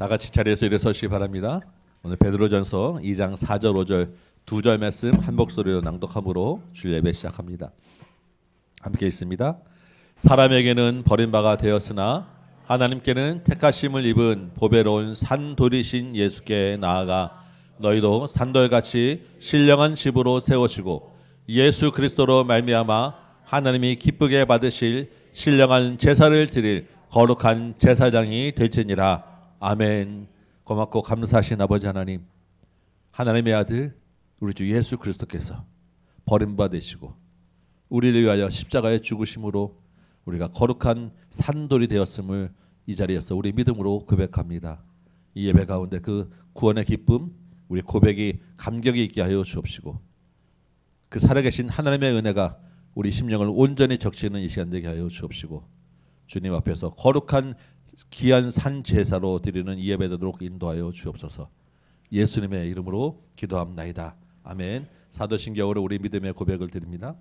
다 같이 자리에서 일어서시기 바랍니다. 오늘 베드로전서 2장 4절 5절 2절 말씀 한 목소리로 낭독함으로 주일 예배 시작합니다. 함께 읽습니다. 사람에게는 버림받아 되었으나 하나님께는 택하심을 입은 보배로운 산돌이신 예수께 나아가 너희도 산돌같이 신령한 집으로 세워지고 예수 그리스도로 말미암아 하나님이 기쁘게 받으실 신령한 제사를 드릴 거룩한 제사장이 될지니라. 아멘. 고맙고 감사하신 아버지 하나님, 하나님의 아들 우리 주 예수 그리스도께서 버림받으시고 우리를 위하여 십자가에 죽으심으로 우리가 거룩한 산돌이 되었음을 이 자리에서 우리 믿음으로 고백합니다. 이 예배 가운데 그 구원의 기쁨, 우리 고백이 감격이 있게 하여 주옵시고 그 살아계신 하나님의 은혜가 우리 심령을 온전히 적시는 이 시간 되게 하여 주옵시고 주님 앞에서 거룩한 귀한 산 제사로 드리는 이 예배 되도록 인도하여 주옵소서. 예수님의 이름으로 기도합나이다. 아멘. 사도신경으로 우리 믿음의 고백을 드립니다.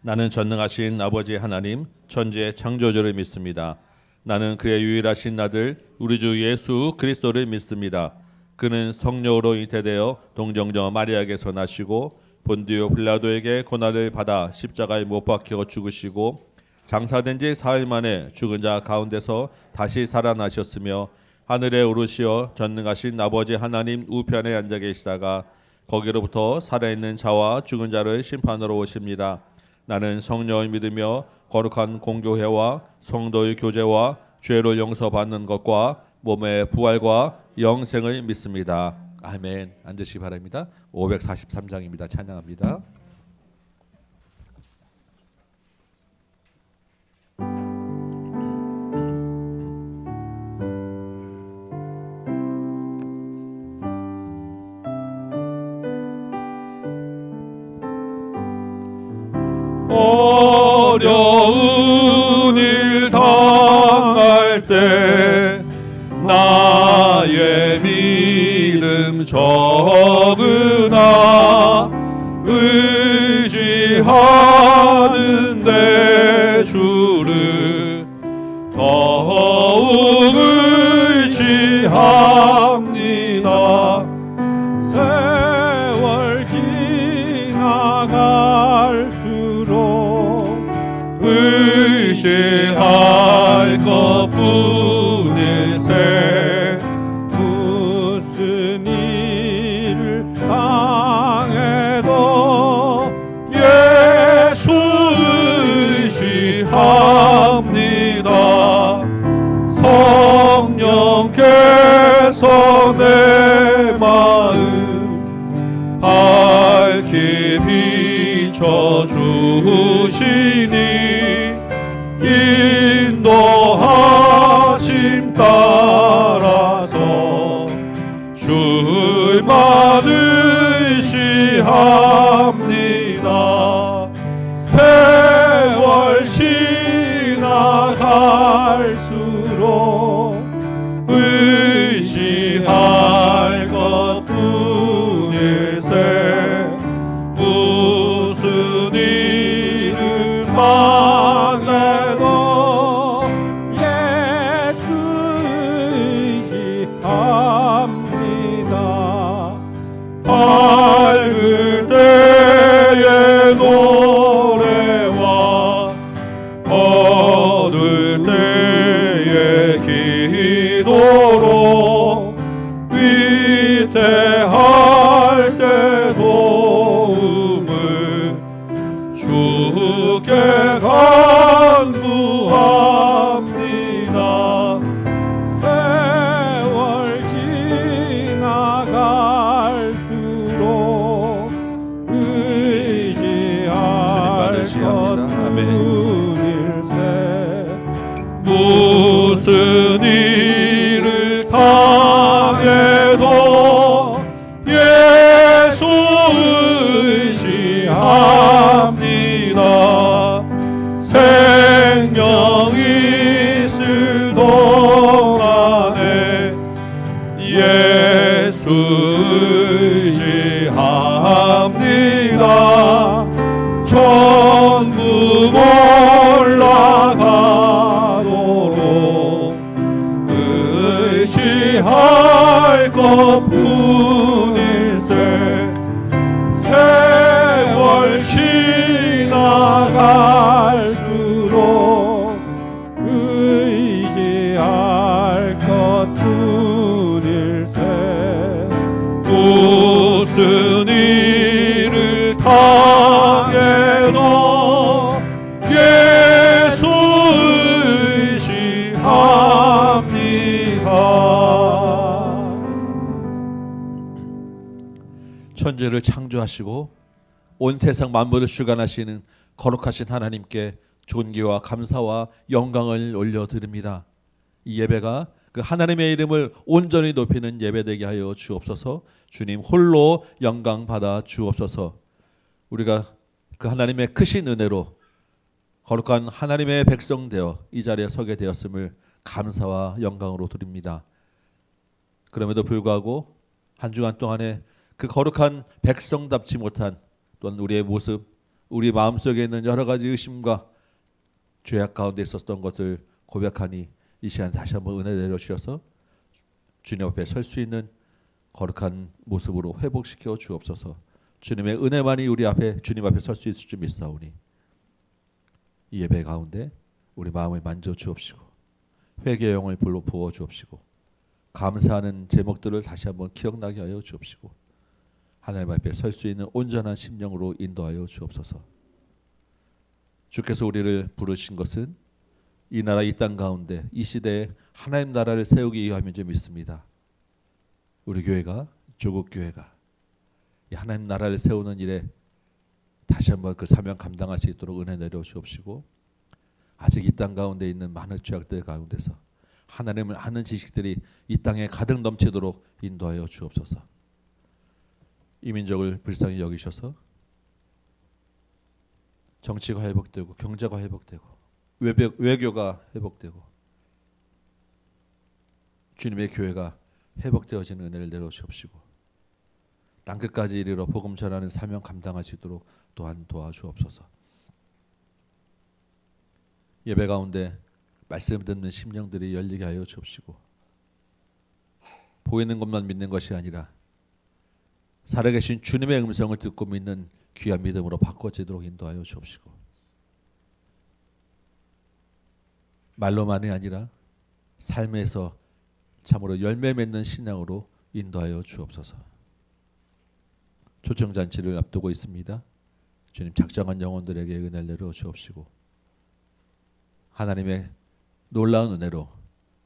나는 전능하신 아버지 하나님 천지의 창조주를 믿습니다. 나는 그의 유일하신 아들 우리 주 예수 그리스도를 믿습니다. 그는 성령으로 잉태되어 동정녀 마리아에게서 나시고 본디오 빌라도에게 고난을 받아 십자가에 못 박혀 죽으시고 장사된 지 사흘 만에 죽은 자 가운데서 다시 살아나셨으며 하늘에 오르시어 전능하신 아버지 하나님 우편에 앉아 계시다가 거기로부터 살아있는 자와 죽은 자를 심판하러 오십니다. 나는 성령을 믿으며 거룩한 공교회와 성도의 교제와 죄를 용서받는 것과 몸의 부활과 영생을 믿습니다. 아멘. 앉으시기 바랍니다. 543장입니다. 찬양합니다. 어려운 일 당할 때 나의 믿음 적으나 의지하는데 주를 더욱 의지합니다. 세월 지나갈수록 의지할 것뿐일세. 무슨 일을 당해도 예수 의지합니다. 성령께서 내 마음 밝히 비춰주시니 인도하심 따라서 줄만 의지합니다. 세월 지나갈수록 의지할 것뿐일세. 무슨 일을 만나도 예수 의지합니다. 밝을 때의 노래와 어두울 때의 기도로 위태할 때 도움을 주께 간구합니다. 세월 지나갈수록 의지할 것뿐일세 세월 지나갈수록 의지할 것뿐일세 무슨 일을 당해도 예수 의지합니다. 천지를 창조하시고 온 세상 만물을 주관하시는 거룩하신 하나님께 존귀와 감사와 영광을 올려드립니다. 이 예배가 그 하나님의 이름을 온전히 높이는 예배되게 하여 주옵소서. 주님 홀로 영광 받아 주옵소서. 우리가 그 하나님의 크신 은혜로 거룩한 하나님의 백성 되어 이 자리에 서게 되었음을 감사와 영광으로 드립니다. 그럼에도 불구하고 한 주간 동안에 그 거룩한 백성답지 못한 또한 우리의 모습, 우리 마음속에 있는 여러 가지 의심과 죄악 가운데 있었던 것을 고백하니 이 시간 다시 한번 은혜 내려주셔서 주님 앞에 설 수 있는 거룩한 모습으로 회복시켜 주옵소서. 주님의 은혜만이 우리 앞에 주님 앞에 설 수 있을 줄 믿사오니 이 예배 가운데 우리 마음을 만져 주옵시고 회개의 영을 불러 부어 주옵시고 감사하는 제목들을 다시 한번 기억나게 하여 주옵시고 하나님 앞에 설 수 있는 온전한 심령으로 인도하여 주옵소서. 주께서 우리를 부르신 것은 이 나라 이 땅 가운데 이 시대에 하나님 나라를 세우기 위함인 줄 믿습니다. 우리 교회가 조국 교회가 이 하나님 나라를 세우는 일에 다시 한번 그 사명 감당할 수 있도록 은혜 내려 주옵시고 아직 이 땅 가운데 있는 많은 죄악들 가운데서 하나님을 아는 지식들이 이 땅에 가득 넘치도록 인도하여 주옵소서. 이 민족을 불쌍히 여기셔서 정치가 회복되고 경제가 회복되고 외교가 회복되고 주님의 교회가 회복되어지는 은혜를 내려주옵시고 땅끝까지 이르러 복음 전하는 사명 감당할 수 있도록 또한 도와주옵소서. 예배 가운데 말씀 듣는 심령들이 열리게 하여 주옵시고 보이는 것만 믿는 것이 아니라 살아계신 주님의 음성을 듣고 믿는 귀한 믿음으로 바꿔지도록 인도하여 주옵시고 말로만이 아니라 삶에서 참으로 열매 맺는 신앙으로 인도하여 주옵소서. 초청잔치를 앞두고 있습니다. 주님 작정한 영혼들에게 은혜를 내려 주옵시고 하나님의 놀라운 은혜로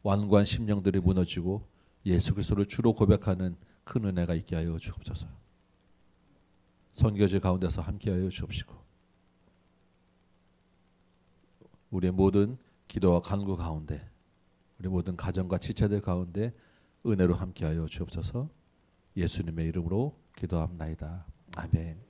완고한 심령들이 무너지고 예수 그리스도를 주로 고백하는 큰 은혜가 있게 하여 주옵소서. 선교지 가운데서 함께하여 주옵시고 우리의 모든 기도와 간구 가운데 우리 모든 가정과 지체들 가운데 은혜로 함께하여 주옵소서. 예수님의 이름으로 기도합나이다. 아멘.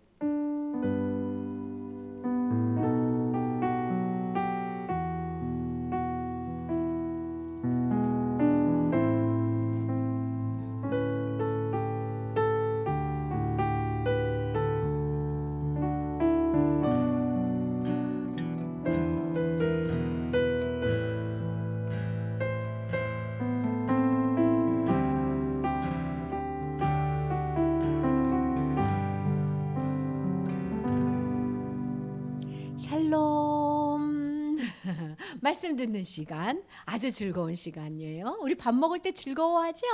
샬롬. 말씀 듣는 시간 아주 즐거운 시간이에요. 우리 밥 먹을 때 즐거워하죠?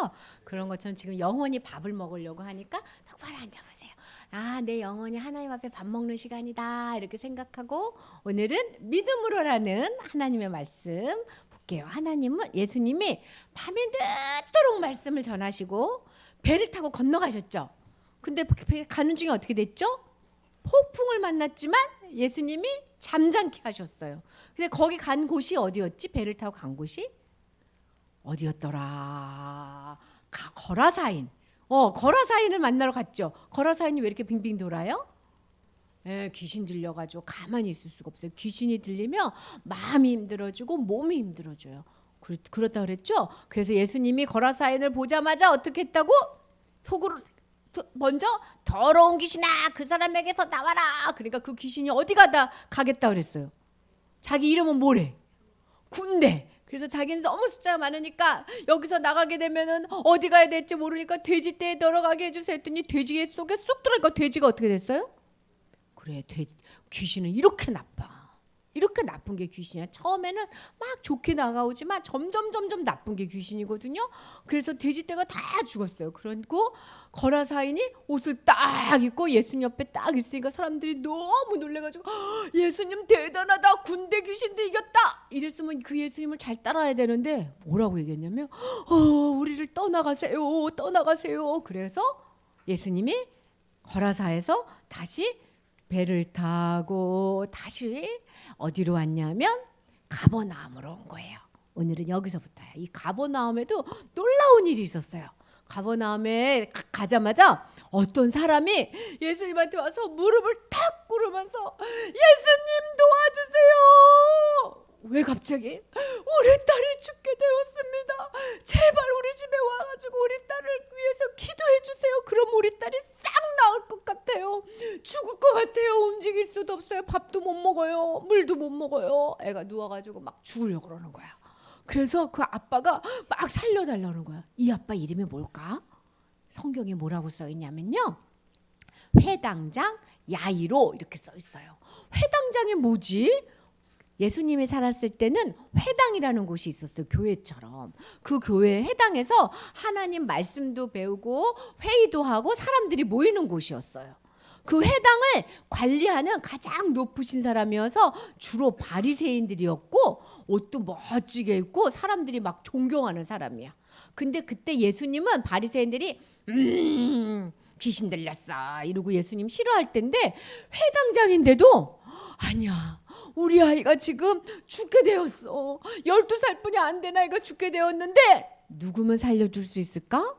그런 것처럼 지금 영원히 밥을 먹으려고 하니까 똑바로 앉아보세요. 아, 내 영혼이 하나님 앞에 밥 먹는 시간이다 이렇게 생각하고 오늘은 믿음으로라는 하나님의 말씀 볼게요. 하나님은 예수님이 밤에 늦도록 말씀을 전하시고 배를 타고 건너가셨죠. 근데 가는 중에 어떻게 됐죠? 폭풍을 만났지만 예수님이 잠잠케 하셨어요. 근데 거기 간 곳이 어디였지? 배를 타고 간 곳이 어디였더라? 거라사인. 거라사인을 만나러 갔죠. 거라사인이 왜 이렇게 빙빙 돌아요? 귀신 들려가지고 가만히 있을 수가 없어요. 귀신이 들리면 마음이 힘들어지고 몸이 힘들어져요. 그렇다 그랬죠. 그래서 예수님이 거라사인을 보자마자 어떻게 했다고? 속으로 먼저 더러운 귀신아 그 사람에게서 나와라. 그러니까 그 귀신이 어디 가겠다 그랬어요. 자기 이름은 뭐래? 군대. 그래서 자기는 너무 숫자가 많으니까 여기서 나가게 되면은 어디 가야 될지 모르니까 돼지떼에 들어가게 해주세요 했더니 돼지 속에 쏙 들어가니까 돼지가 어떻게 됐어요? 그래, 귀신은 이렇게 나빠. 이렇게 나쁜 게 귀신이야. 처음에는 막 좋게 나가오지만 점점 나쁜 게 귀신이거든요. 그래서 돼지떼가 다 죽었어요. 그리고 거라사인이 옷을 딱 입고 예수님 옆에 딱 있으니까 사람들이 너무 놀래가지고 예수님 대단하다. 군대 귀신도 이겼다. 이랬으면 그 예수님을 잘 따라야 되는데 뭐라고 얘기했냐면 우리를 떠나가세요. 그래서 예수님이 거라사에서 다시 배를 타고 다시 어디로 왔냐면 가버나움으로 온 거예요. 오늘은 여기서부터야. 이 가버나움에도 놀라운 일이 있었어요. 가버나움에 가자마자 어떤 사람이 예수님한테 와서 무릎을 탁 꿇으면서 예수님 도와주세요. 왜 갑자기? 우리 딸이 죽게 되었습니다. 제발 우리 집에 와가지고 우리 딸을 위해서 기도해 주세요. 그럼 우리 딸이 싹 나을 것 같아요. 죽을 것 같아요. 움직일 수도 없어요. 밥도 못 먹어요. 물도 못 먹어요. 애가 누워가지고 막 죽으려고 그러는 거야. 그래서 그 아빠가 막 살려달라는 거야. 이 아빠 이름이 뭘까? 성경에 뭐라고 써 있냐면요, 회당장 야이로 이렇게 써 있어요. 회당장이 뭐지? 예수님이 살았을 때는 회당이라는 곳이 있었어요. 교회처럼. 그 교회 회당에서 하나님 말씀도 배우고 회의도 하고 사람들이 모이는 곳이었어요. 그 회당을 관리하는 가장 높으신 사람이어서 주로 바리새인들이었고 옷도 멋지게 입고 사람들이 막 존경하는 사람이야. 근데 그때 예수님은 바리새인들이 귀신 들렸어 이러고 예수님 싫어할 텐데 회당장인데도 아니야, 우리 아이가 지금 죽게 되었어. 12살뿐이 안 된 아이가 죽게 되었는데 누구면 살려줄 수 있을까?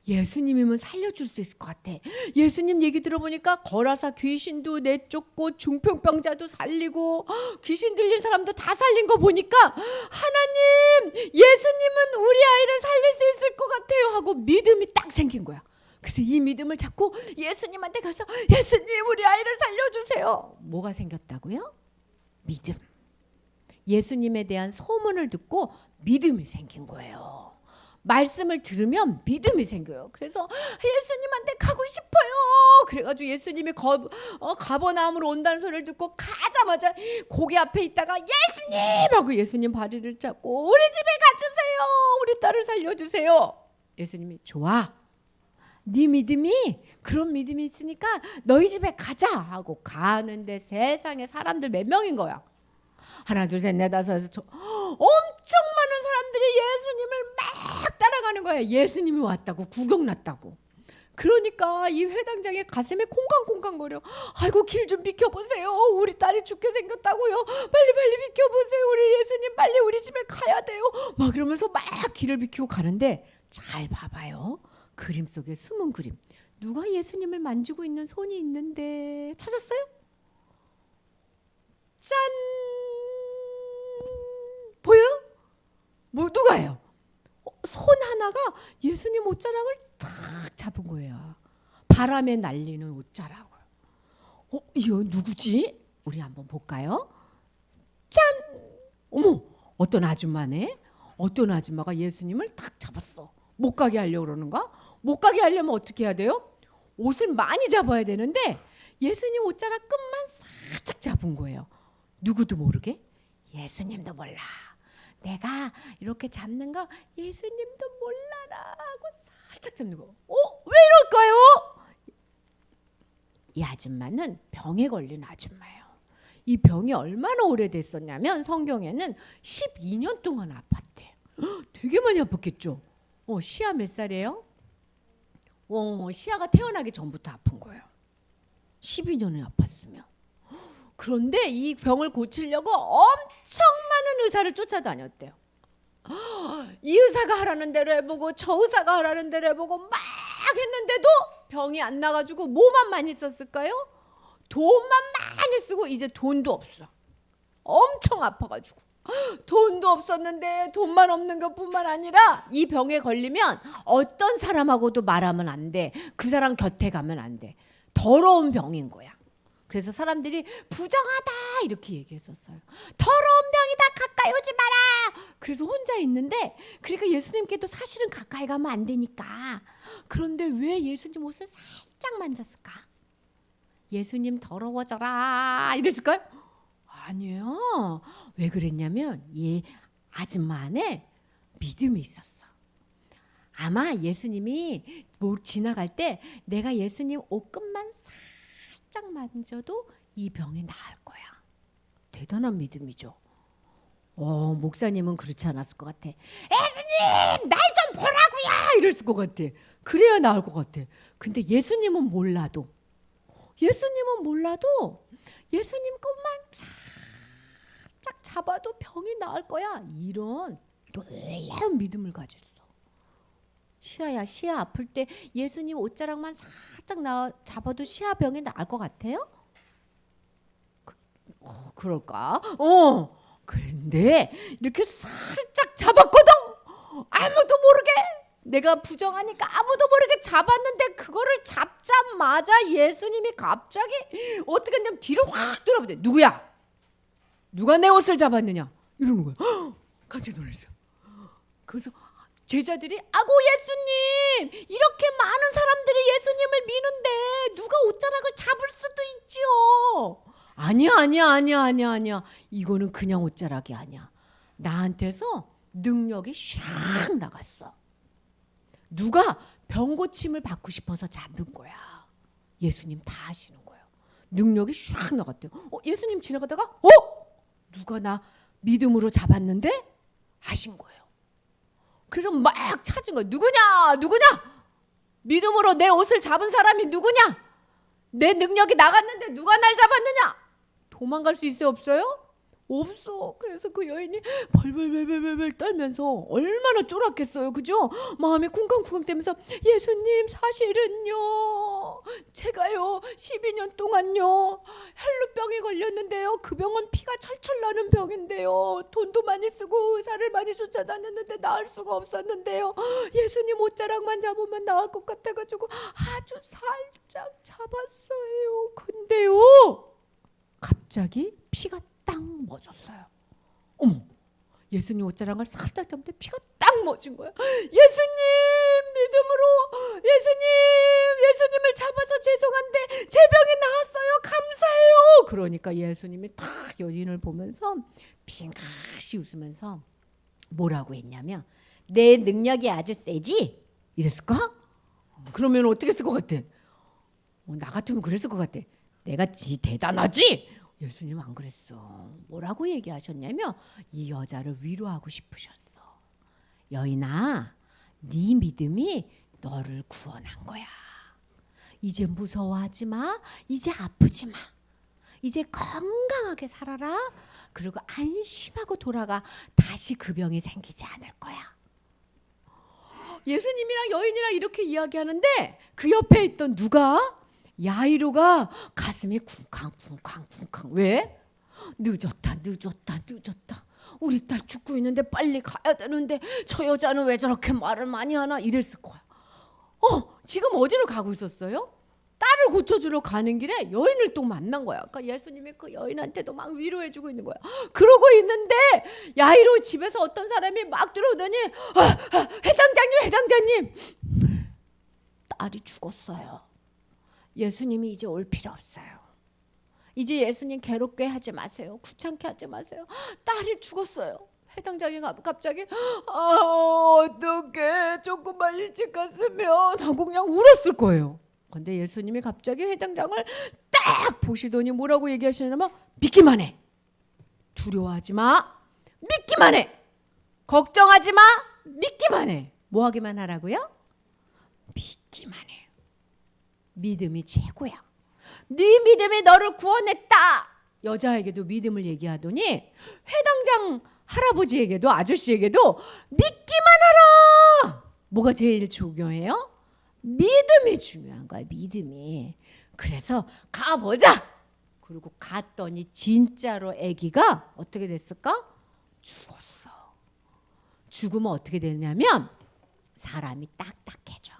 예수님이면 살려줄 수 있을 것 같아. 예수님 얘기 들어보니까 거라사 귀신도 내쫓고 중풍병자도 살리고 귀신 들린 사람도 다 살린 거 보니까 하나님, 예수님은 우리 아이를 살릴 수 있을 것 같아요 하고 믿음이 딱 생긴 거야. 그래서 이 믿음을 잡고 예수님한테 가서 예수님 우리 아이를 살려주세요. 뭐가 생겼다고요? 믿음. 예수님에 대한 소문을 듣고 믿음이 생긴 거예요. 말씀을 들으면 믿음이 생겨요. 그래서 예수님한테 가고 싶어요. 그래가지고 예수님이 가버나움으로 온다는 소리를 듣고 가자마자 고개 앞에 있다가 예수님 하고 예수님 발을 잡고 우리 집에 가주세요. 우리 딸을 살려주세요. 예수님이 좋아. 네 믿음이 그런 믿음이 있으니까 너희 집에 가자 하고 가는데 세상에 사람들 몇 명인 거야. 하나 둘 셋 넷 다섯 여섯 엄청 많은 사람들이 예수님을 막 따라가는 거야. 예수님이 왔다고 구경났다고. 그러니까 이 회당장의 가슴에 콩강콩강거려. 아이고 길 좀 비켜보세요. 우리 딸이 죽게 생겼다고요. 빨리 비켜보세요. 우리 예수님 빨리 우리 집에 가야 돼요. 막 그러면서 막 길을 비키고 가는데 잘 봐봐요. 그림 속에 숨은 그림. 누가 예수님을 만지고 있는 손이 있는데 찾았어요? 짠! 보여요? 뭐 누가요? 손 하나가 예수님 옷자락을 탁 잡은 거예요. 바람에 날리는 옷자락을. 이거 누구지? 우리 한번 볼까요? 짠! 어머, 어떤 아줌마네? 어떤 아줌마가 예수님을 탁 잡았어. 못 가게 하려고 그러는가? 못 가게 하려면 어떻게 해야 돼요? 옷을 많이 잡아야 되는데 예수님 옷자락 끝만 살짝 잡은 거예요. 누구도 모르게? 예수님도 몰라. 내가 이렇게 잡는 거 예수님도 몰라라 하고 살짝 잡는 거. 왜 이럴까요? 이 아줌마는 병에 걸린 아줌마예요. 이 병이 얼마나 오래됐었냐면 성경에는 12년 동안 아팠대요. 되게 많이 아팠겠죠. 시아 몇 살이에요? 시아가 태어나기 전부터 아픈 거예요. 12년을 아팠으면. 그런데 이 병을 고치려고 엄청 많은 의사를 쫓아다녔대요. 이 의사가 하라는 대로 해보고 저 의사가 하라는 대로 해보고 막 했는데도 병이 안 나가지고 뭐만 많이 썼을까요? 돈만 많이 쓰고 이제 돈도 없어. 엄청 아파가지고 돈도 없었는데 돈만 없는 것뿐만 아니라 이 병에 걸리면 어떤 사람하고도 말하면 안 돼. 그 사람 곁에 가면 안 돼. 더러운 병인 거야. 그래서 사람들이 부정하다 이렇게 얘기했었어요. 더러운 병이다, 가까이 오지 마라. 그래서 혼자 있는데, 그러니까 예수님께도 사실은 가까이 가면 안 되니까. 그런데 왜 예수님 옷을 살짝 만졌을까? 예수님 더러워져라 이랬을까요? 아니에요. 왜 그랬냐면 이 아줌마 안에 믿음이 있었어. 아마 예수님이 뭐 지나갈 때 내가 예수님 옷끝만 살짝 만져도 이 병이 나을 거야. 대단한 믿음이죠. 목사님은 그렇지 않았을 것 같아. 예수님 날 좀 보라고요 이랬을 것 같아. 그래야 나을 것 같아. 근데 예수님은 몰라도 예수님 것만 살짝 잡아도 병이 나을 거야. 이런 놀라운 믿음을 가졌어. 시아 아플 때 예수님 옷자락만 살짝 잡아도 시아 병이 나을 것 같아요? 그럴까? 그런데 이렇게 살짝 잡았거든. 아무도 모르게. 내가 부정하니까 아무도 모르게 잡았는데 그거를 잡자마자 예수님이 갑자기 어떻게 했냐면 뒤로 확 돌아보대. 누구야? 누가 내 옷을 잡았느냐? 이러는 거야. 깜짝 놀랐어. 그래서 제자들이 아고 예수님, 이렇게 많은 사람들이 예수님을 미는데 누가 옷자락을 잡을 수도 있지요. 아니야. 이거는 그냥 옷자락이 아니야. 나한테서 능력이 샥 나갔어. 누가 병 고침을 받고 싶어서 잡은 거야. 예수님 다 하시는 거예요. 능력이 샥 나갔대요. 예수님 지나가다가 누가 나 믿음으로 잡았는데 하신 거예요. 그래서 막 찾은 거예요. 누구냐? 믿음으로 내 옷을 잡은 사람이 누구냐? 내 능력이 나갔는데 누가 날 잡았느냐? 도망갈 수 있어요? 없어요? 없어. 그래서 그 여인이 벌벌 떨면서 얼마나 쫄았겠어요. 그죠? 마음이 쿵쾅쿵쾅대면서 예수님 사실은요 제가요 12년 동안요 헬루병에 걸렸는데요. 그 병은 피가 철철 나는 병인데요. 돈도 많이 쓰고 의사를 많이 쫓아다녔는데 나을 수가 없었는데요. 예수님 옷자락만 잡으면 나을 것 같아가지고 아주 살짝 잡았어요. 근데요 갑자기 피가 딱 멎었어요. 예수님 옷자락을 살짝 잡는데 피가 딱 멎은 거야. 예수님 믿음으로 예수님을 잡아서 죄송한데 제 병이 나았어요. 감사해요. 그러니까 예수님이 딱 여인을 보면서 빙긋이 웃으면서 뭐라고 했냐면 내 능력이 아주 세지? 이랬을까? 그러면 어떻게 했을 것 같아? 나 같으면 그랬을 것 같아. 내가 대단하지? 예수님 안 그랬어. 뭐라고 얘기하셨냐면 이 여자를 위로하고 싶으셨어. 여인아, 네 믿음이 너를 구원한 거야. 이제 무서워하지 마. 이제 아프지 마. 이제 건강하게 살아라. 그리고 안심하고 돌아가. 다시 그 병이 생기지 않을 거야. 예수님이랑 여인이랑 이렇게 이야기하는데 그 옆에 있던 누가? 야이로가 가슴이 쿵쾅. 왜? 늦었다. 우리 딸 죽고 있는데 빨리 가야 되는데 저 여자는 왜 저렇게 말을 많이 하나 이랬을 거야. 지금 어디로 가고 있었어요? 딸을 고쳐주러 가는 길에 여인을 또 만난 거야. 그러니까 예수님이 그 여인한테도 막 위로해주고 있는 거야. 그러고 있는데 야이로 집에서 어떤 사람이 막 들어오더니 회당장님 딸이 죽었어요. 예수님이 이제 올 필요 없어요. 이제 예수님 괴롭게 하지 마세요. 귀찮게 하지 마세요. 딸이 죽었어요. 회당장이 갑자기 어떡해 조금만 일찍 갔으면 하고 그냥 울었을 거예요. 근데 예수님이 갑자기 회당장을 딱 보시더니 뭐라고 얘기하시냐면 믿기만 해. 두려워하지 마. 믿기만 해. 걱정하지 마. 믿기만 해. 뭐 하기만 하라고요? 믿기만 해. 믿음이 최고야. 네 믿음이 너를 구원했다. 여자에게도 믿음을 얘기하더니 회당장 할아버지에게도 아저씨에게도 믿기만 하라. 뭐가 제일 중요해요? 믿음이 중요한 거야. 믿음이. 그래서 가보자. 그리고 갔더니 진짜로 아기가 어떻게 됐을까? 죽었어. 죽으면 어떻게 되냐면 사람이 딱딱해져.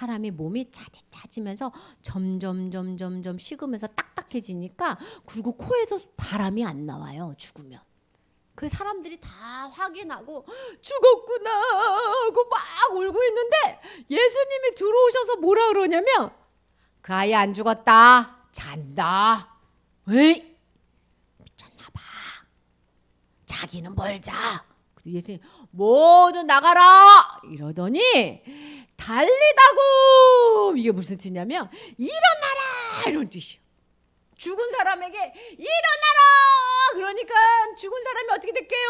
사람이 몸이 차디차지면서 점점 식으면서 딱딱해지니까 그리고 코에서 바람이 안 나와요. 죽으면. 그 사람들이 다 확인하고 죽었구나 하고 막 울고 있는데 예수님이 들어오셔서 뭐라 그러냐면 그 아이 안 죽었다. 잔다. 에이? 미쳤나 봐. 자기는 뭘 자. 예수님 모두 나가라 이러더니 달리다고 이게 무슨 뜻이냐면 일어나라 이런 뜻이요. 죽은 사람에게 일어나라 그러니까 죽은 사람이 어떻게 될게요?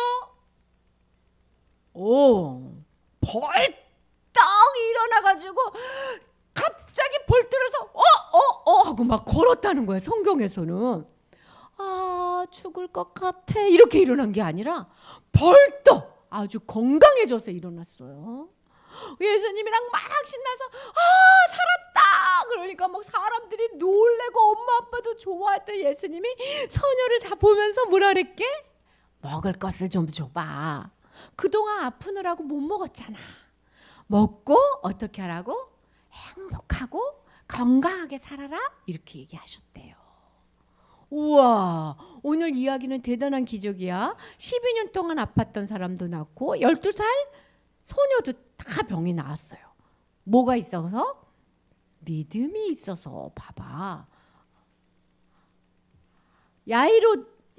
오 벌떡 일어나가지고 갑자기 벌들어서 하고 막 걸었다는 거야. 성경에서는 아 죽을 것 같아 이렇게 일어난 게 아니라 벌떡 아주 건강해져서 일어났어요. 예수님이랑 막 신나서 살았다 그러니까 막 사람들이 놀래고 엄마 아빠도 좋아했던 예수님이 소녀를 보면서 뭐라 그랬게? 먹을 것을 좀 줘봐. 그동안 아프느라고 못 먹었잖아. 먹고 어떻게 하라고? 행복하고 건강하게 살아라 이렇게 얘기하셨대요. 우와 오늘 이야기는 대단한 기적이야. 12년 동안 아팠던 사람도 낫고 12살 소녀도 다 병이 나았어요. 뭐가 있어서? 믿음이 있어서. 봐봐.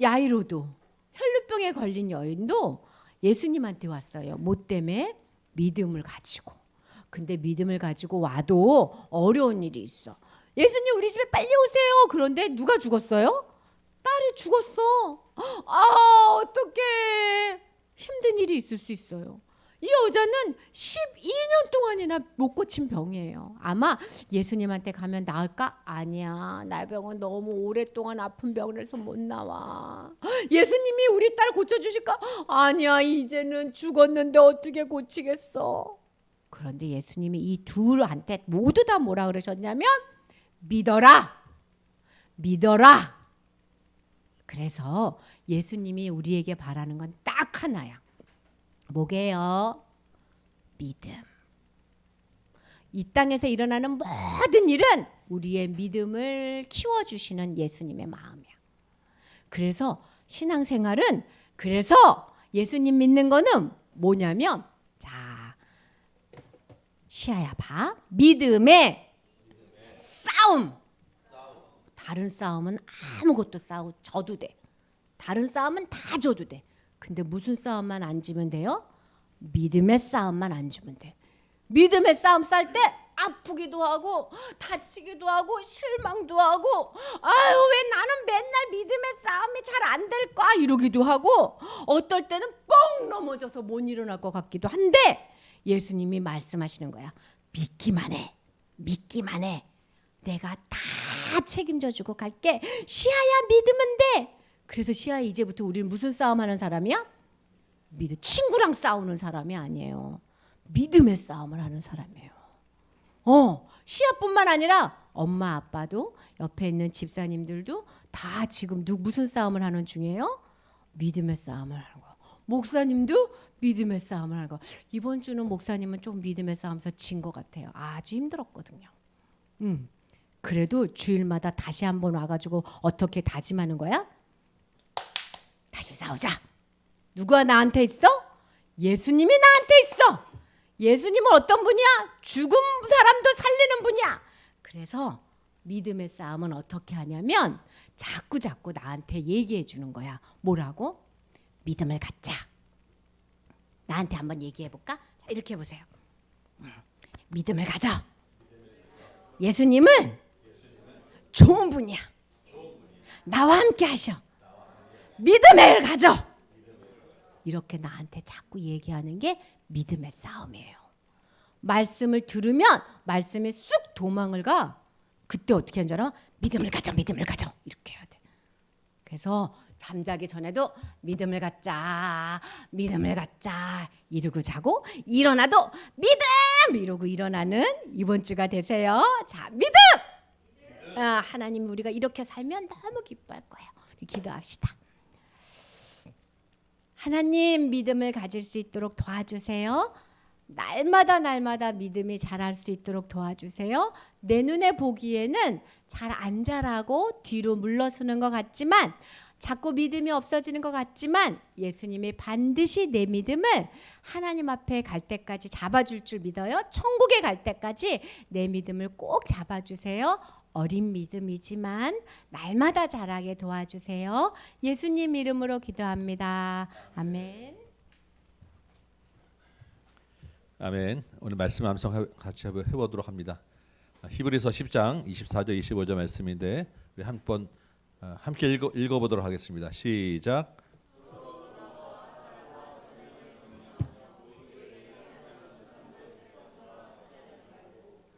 야이로도 혈루병에 걸린 여인도 예수님한테 왔어요. 뭐 때문에? 믿음을 가지고. 근데 믿음을 가지고 와도 어려운 일이 있어. 예수님 우리 집에 빨리 오세요. 그런데 누가 죽었어요? 딸이 죽었어. 아 어떡해. 힘든 일이 있을 수 있어요. 이 여자는 12년 동안이나 못 고친 병이에요. 아마 예수님한테 가면 나을까? 아니야. 나 병은 너무 오랫동안 아픈 병이라서 못 나와. 예수님이 우리 딸 고쳐주실까? 아니야. 이제는 죽었는데 어떻게 고치겠어. 그런데 예수님이 이 둘한테 모두 다 뭐라 그러셨냐면 믿어라. 믿어라. 그래서 예수님이 우리에게 바라는 건 딱 하나야. 뭐게요? 믿음. 이 땅에서 일어나는 모든 일은 우리의 믿음을 키워주시는 예수님의 마음이야. 그래서 신앙생활은 그래서 예수님 믿는 거는 뭐냐면 자 시아야 봐. 믿음의 싸움. 다른 싸움은 아무것도 져도 돼. 다른 싸움은 다 져도 돼. 근데 무슨 싸움만 안 지면 돼요? 믿음의 싸움만 안 지면 돼. 믿음의 싸움 쌀 때 아프기도 하고 다치기도 하고 실망도 하고 아유 왜 나는 맨날 믿음의 싸움이 잘 안 될까 이러기도 하고 어떨 때는 뻥 넘어져서 못 일어날 것 같기도 한데 예수님이 말씀하시는 거야. 믿기만 해. 믿기만 해. 내가 다 책임져 주고 갈게. 시아야 믿으면 돼. 그래서 시아야 이제부터 우리는 무슨 싸움하는 사람이야? 친구랑 싸우는 사람이 아니에요. 믿음의 싸움을 하는 사람이에요. 시아뿐만 아니라 엄마 아빠도 옆에 있는 집사님들도 다 지금 무슨 싸움을 하는 중이에요? 믿음의 싸움을 하는 거. 목사님도 믿음의 싸움을 하는 거. 이번 주는 목사님은 좀 믿음의 싸움에서 진 것 같아요. 아주 힘들었거든요. 그래도 주일마다 다시 한번 와가지고 어떻게 다짐하는 거야? 다시 싸우자. 누가 나한테 있어? 예수님이 나한테 있어. 예수님은 어떤 분이야? 죽은 사람도 살리는 분이야. 그래서 믿음의 싸움은 어떻게 하냐면 자꾸 나한테 얘기해 주는 거야. 뭐라고? 믿음을 갖자. 나한테 한번 얘기해 볼까? 자, 이렇게 해보세요. 믿음을 가져. 예수님은 좋은 분이야. 나와 함께 하셔. 믿음을 가져. 이렇게 나한테 자꾸 얘기하는 게 믿음의 싸움이에요. 말씀을 들으면 말씀에 쑥 도망을 가. 그때 어떻게 하는 줄 알아? 믿음을 가져. 이렇게 해야 돼. 그래서 잠자기 전에도 믿음을 갖자 이러고 자고 일어나도 믿음 이러고 일어나는 이번 주가 되세요. 자, 믿음. 하나님 우리가 이렇게 살면 너무 기뻐할 거예요. 우리 기도합시다. 하나님 믿음을 가질 수 있도록 도와주세요. 날마다 믿음이 자랄 수 있도록 도와주세요. 내 눈에 보기에는 잘 안 자라고 뒤로 물러서는 것 같지만, 자꾸 믿음이 없어지는 것 같지만, 예수님이 반드시 내 믿음을 하나님 앞에 갈 때까지 잡아줄 줄 믿어요. 천국에 갈 때까지 내 믿음을 꼭 잡아주세요. 어린 믿음이지만 날마다 자라게 도와주세요. 예수님 이름으로 기도합니다. 아멘. 아멘. 오늘 말씀 암송 같이 해보도록 합니다. 히브리서 10장 24절 25절 말씀인데 우리 한번 함께 읽어보도록 하겠습니다. 시작.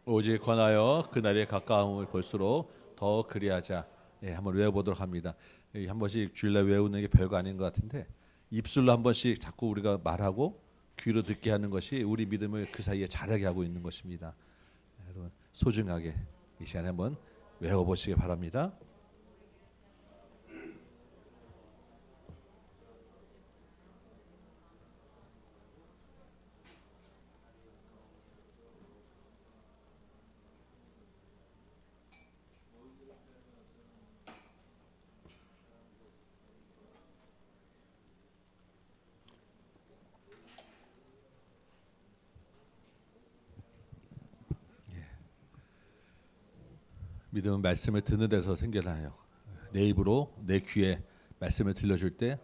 오직 권하여 그날의 가까움을 볼수록 더 그리하자. 예, 한번 외워보도록 합니다. 한 번씩 주일날 외우는 게 별거 아닌 것 같은데 입술로 한 번씩 자꾸 우리가 말하고 귀로 듣게 하는 것이 우리 믿음을 그 사이에 자라게 하고 있는 것입니다. 여러분 소중하게 이 시간에 한번 외워보시기 바랍니다. 믿음은 말씀을 듣는 데서 생겨나요. 내 입으로 내 귀에 말씀을 들려줄 때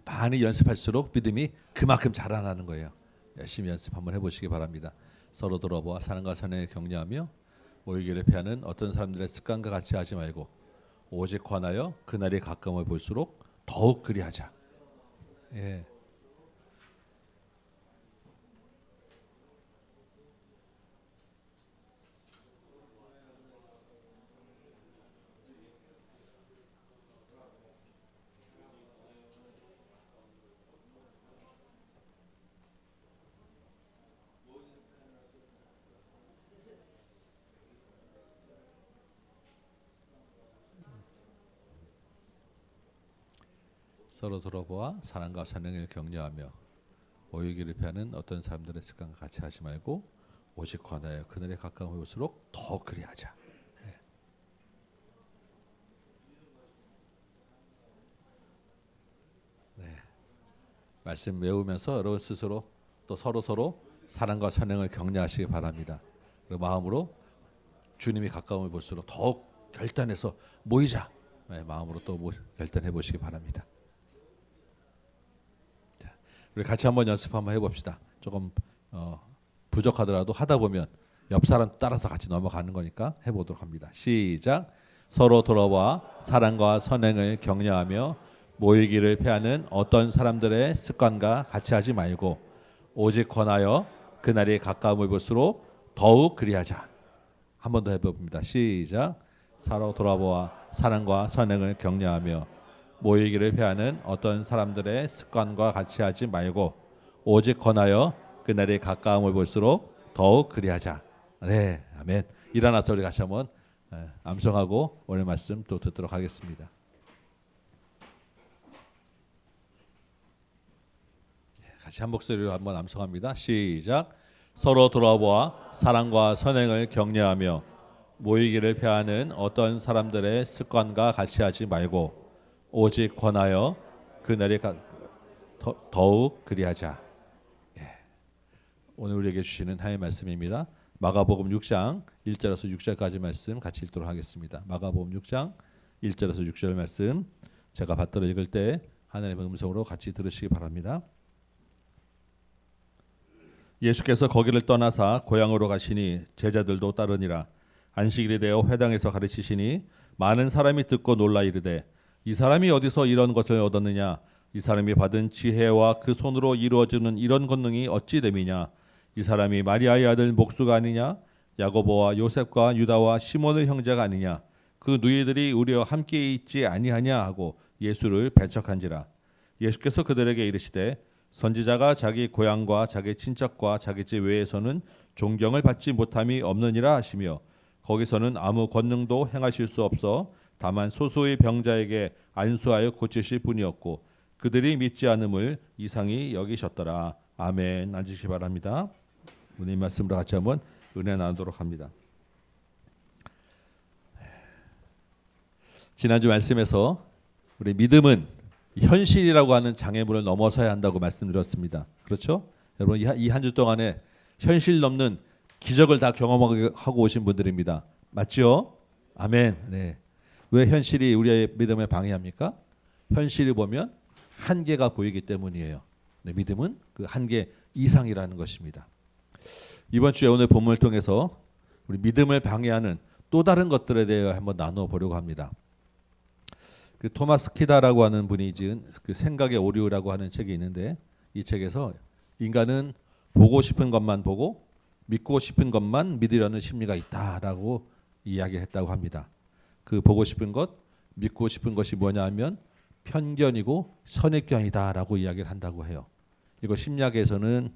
많이 연습할수록 믿음이 그만큼 자라나는 거예요. 열심히 연습 한번 해보시기 바랍니다. 서로 돌아보아 사랑과 선행을 격려하며 모이기를 피하는 어떤 사람들의 습관과 같이 하지 말고 오직 관하여 그날이 가까움을 볼수록 더욱 그리하자. 예. 서로 돌아보아 사랑과 선행을 격려하며 모이기를 피하는 어떤 사람들의 습관과 같이 하지 말고 오직 관하여 그날에 가까움을 볼수록 더 그리하자. 네. 네. 말씀 외우면서 여러분 스스로 또 서로 사랑과 선행을 격려하시기 바랍니다. 그 마음으로 주님이 가까움을 볼수록 더욱 결단해서 모이자. 네, 마음으로 또 결단해 보시기 바랍니다. 우리 같이 한번 연습 한번 해봅시다. 조금 부족하더라도 하다 보면 옆 사람 따라서 같이 넘어가는 거니까 해보도록 합니다. 시작. 서로 돌아와 사랑과 선행을 격려하며 모이기를 피하는 어떤 사람들의 습관과 같이 하지 말고 오직 권하여 그날이 가까움을 볼수록 더욱 그리하자. 한 번 더 해봅니다. 시작. 서로 돌아보아 사랑과 선행을 격려하며 모이기를 피하는 어떤 사람들의 습관과 같이 하지 말고 오직 권하여 그날이 가까움을 볼수록 더욱 그리하자. 네, 아멘. 일어나서 우리 같이 한번 암송하고 오늘 말씀 또 듣도록 하겠습니다. 같이 한 목소리로 한번 암송합니다. 시작. 서로 돌아보아 사랑과 선행을 격려하며 모이기를 피하는 어떤 사람들의 습관과 같이 하지 말고 오직 권하여 그날이 더욱 그리하자. 예. 오늘 우리에게 주시는 하나님의 말씀입니다. 마가복음 6장 1절에서 6절까지 말씀 같이 읽도록 하겠습니다. 마가복음 6장 1절에서 6절 말씀 제가 받들어 읽을 때 하나님의 음성으로 같이 들으시기 바랍니다. 예수께서 거기를 떠나사 고향으로 가시니 제자들도 따르니라. 안식일이 되어 회당에서 가르치시니 많은 사람이 듣고 놀라 이르되 이 사람이 어디서 이런 것을 얻었느냐? 이 사람이 받은 지혜와 그 손으로 이루어지는 이런 권능이 어찌 됨이냐? 이 사람이 마리아의 아들 목수가 아니냐? 야고보와 요셉과 유다와 시몬의 형제가 아니냐? 그 누이들이 우리와 함께 있지 아니하냐 하고 예수를 배척한지라. 예수께서 그들에게 이르시되 선지자가 자기 고향과 자기 친척과 자기 집 외에서는 존경을 받지 못함이 없느니라 하시며 거기서는 아무 권능도 행하실 수 없어 다만 소수의 병자에게 안수하여 고치실 뿐이었고 그들이 믿지 않음을 이상히 여기셨더라. 아멘. 앉으시기 바랍니다. 오늘 이 말씀으로 같이 한번 은혜 나누도록 합니다. 지난주 말씀에서 우리 믿음은 현실이라고 하는 장애물을 넘어서야 한다고 말씀드렸습니다. 그렇죠? 여러분 이 한 주 동안에 현실 넘는 기적을 다 경험하고 오신 분들입니다. 맞죠? 아멘. 네. 왜 현실이 우리의 믿음을 방해합니까? 현실을 보면 한계가 보이기 때문이에요. 네, 믿음은 그 한계 이상이라는 것입니다. 이번 주에 오늘 본문을 통해서 우리 믿음을 방해하는 또 다른 것들에 대해 한번 나누어 보려고 합니다. 그 토마스 키다라고 하는 분이 지은 그 생각의 오류라고 하는 책이 있는데 이 책에서 인간은 보고 싶은 것만 보고 믿고 싶은 것만 믿으려는 심리가 있다라고 이야기했다고 합니다. 그 보고 싶은 것, 믿고 싶은 것이 뭐냐 하면 편견이고 선입견이다라고 이야기를 한다고 해요. 이거 심리학에서는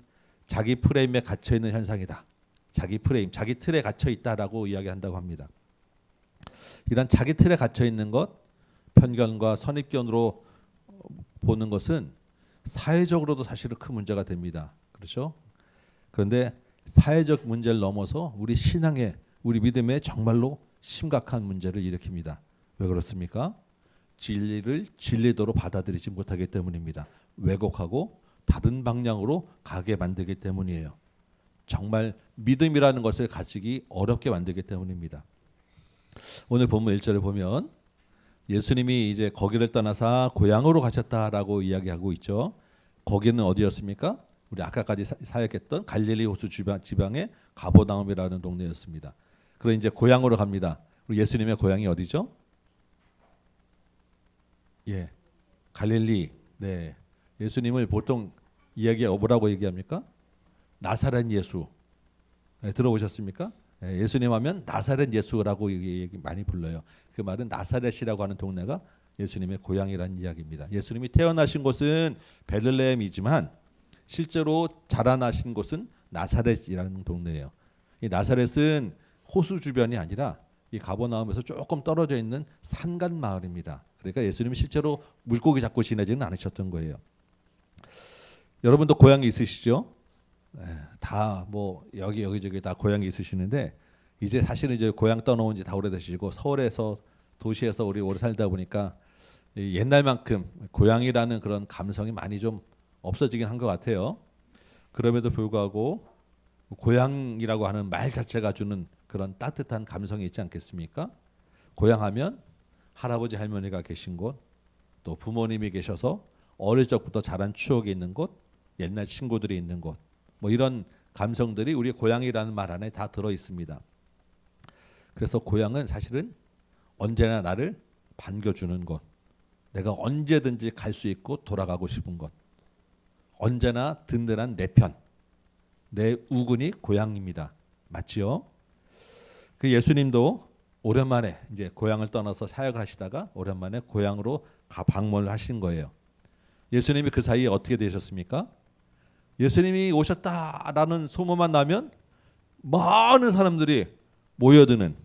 자기 프레임에 갇혀 있는 현상이다. 자기 프레임, 자기 틀에 갇혀 있다라고 이야기한다고 합니다. 이런 자기 틀에 갇혀 있는 것, 편견과 선입견으로 보는 것은 사회적으로도 사실은 큰 문제가 됩니다. 그렇죠? 그런데 사회적 문제를 넘어서 우리 신앙에, 우리 믿음에 정말로 심각한 문제를 일으킵니다. 왜 그렇습니까? 진리를 진리대로 받아들이지 못하기 때문입니다. 왜곡하고 다른 방향으로 가게 만들기 때문이에요. 정말 믿음이라는 것을 가지기 어렵게 만들기 때문입니다. 오늘 본문 1절을 보면 예수님이 이제 거기를 떠나사 고향으로 가셨다라고 이야기하고 있죠. 거기는 어디였습니까? 우리 아까까지 사역했던 갈릴리 호수 지방의 가버나움이라는 동네였습니다. 그럼 이제 고향으로 갑니다. 우리 예수님의 고향이 어디죠? 예, 갈릴리. 네, 예수님을 보통 뭐라고 얘기합니까? 나사렛 예수. 네, 들어보셨습니까? 네, 예수님 하면 나사렛 예수라고 얘기 많이 불러요. 그 말은 나사렛이라고 하는 동네가 예수님의 고향이라는 이야기입니다. 예수님이 태어나신 곳은 베들레헴이지만 실제로 자라나신 곳은 나사렛이라는 동네예요. 이 나사렛은 호수 주변이 아니라 이 가버나움에서 조금 떨어져 있는 산간 마을입니다. 그러니까 예수님이 실제로 물고기 잡고 지내지는 않으셨던 거예요. 여러분도 고향이 있으시죠? 다 뭐 여기저기 다 고향이 있으시는데 이제 사실은 이제 고향 떠나온 지 다 오래되시고 서울에서 도시에서 우리 오래 살다 보니까 옛날만큼 고향이라는 그런 감성이 많이 좀 없어지긴 한 것 같아요. 그럼에도 불구하고 고향이라고 하는 말 자체가 주는 그런 따뜻한 감성이 있지 않겠습니까? 고향하면 할아버지 할머니가 계신 곳, 또 부모님이 계셔서 어릴 적부터 자란 추억이 있는 곳, 옛날 친구들이 있는 곳, 뭐 이런 감성들이 우리 고향이라는 말 안에 다 들어 있습니다. 그래서 고향은 사실은 언제나 나를 반겨주는 곳, 내가 언제든지 갈 수 있고 돌아가고 싶은 곳, 언제나 든든한 내 편, 내 우군이 고향입니다. 맞지요? 그 예수님도 오랜만에 이제 고향을 떠나서 사역을 하시다가 오랜만에 고향으로 방문을 하신 거예요. 예수님이 그 사이에 어떻게 되셨습니까? 예수님이 오셨다라는 소문만 나면 많은 사람들이 모여드는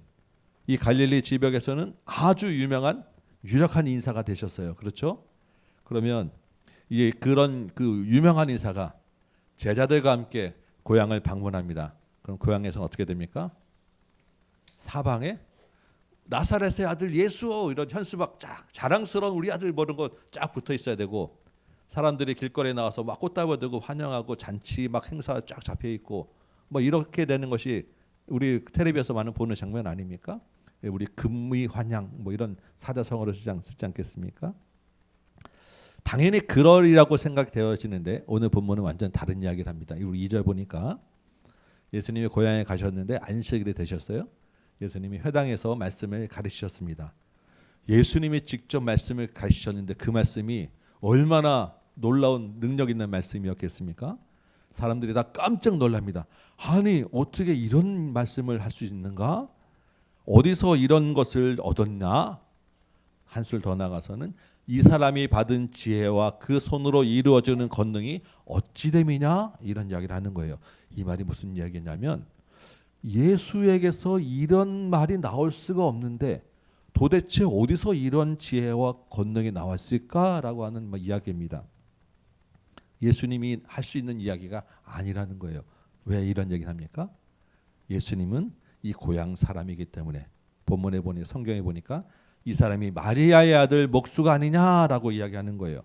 이 갈릴리 지역에서는 아주 유명한 유력한 인사가 되셨어요. 그렇죠? 그러면 이제 그런 그 유명한 인사가 제자들과 함께 고향을 방문합니다. 그럼 고향에서는 어떻게 됩니까? 사방에 나사렛의 아들 예수 이런 현수막 쫙 자랑스러운 우리 아들 뭐 이런 거 쫙 붙어 있어야 되고 사람들이 길거리에 나와서 막 꽃다발 들고 환영하고 잔치 막 행사 쫙 잡혀 있고 뭐 이렇게 되는 것이 우리 텔레비에서 많은 보는 장면 아닙니까? 우리 금의 환영 뭐 이런 사자성어를 쓰지 않겠습니까? 당연히 그러리라고 생각되어지는데 오늘 본문은 완전 다른 이야기를 합니다. 우리 2절 보니까 예수님이 고향에 가셨는데 안식일이 되셨어요. 예수님이 회당에서 말씀을 가르치셨습니다. 예수님이 직접 말씀을 가르치셨는데 그 말씀이 얼마나 놀라운 능력 있는 말씀이었겠습니까? 사람들이 다 깜짝 놀랍니다. 아니 어떻게 이런 말씀을 할 수 있는가? 어디서 이런 것을 얻었냐? 한술 더 나가서는 이 사람이 받은 지혜와 그 손으로 이루어지는 권능이 어찌 됨이냐? 이런 이야기를 하는 거예요. 이 말이 무슨 이야기냐면 예수에게서 이런 말이 나올 수가 없는데 도대체 어디서 이런 지혜와 권능이 나왔을까라고 하는 이야기입니다. 예수님이 할 수 있는 이야기가 아니라는 거예요. 왜 이런 얘기를 합니까? 예수님은 이 고향 사람이기 때문에 본문에 보니 성경에 보니까 이 사람이 마리아의 아들 목수가 아니냐라고 이야기하는 거예요.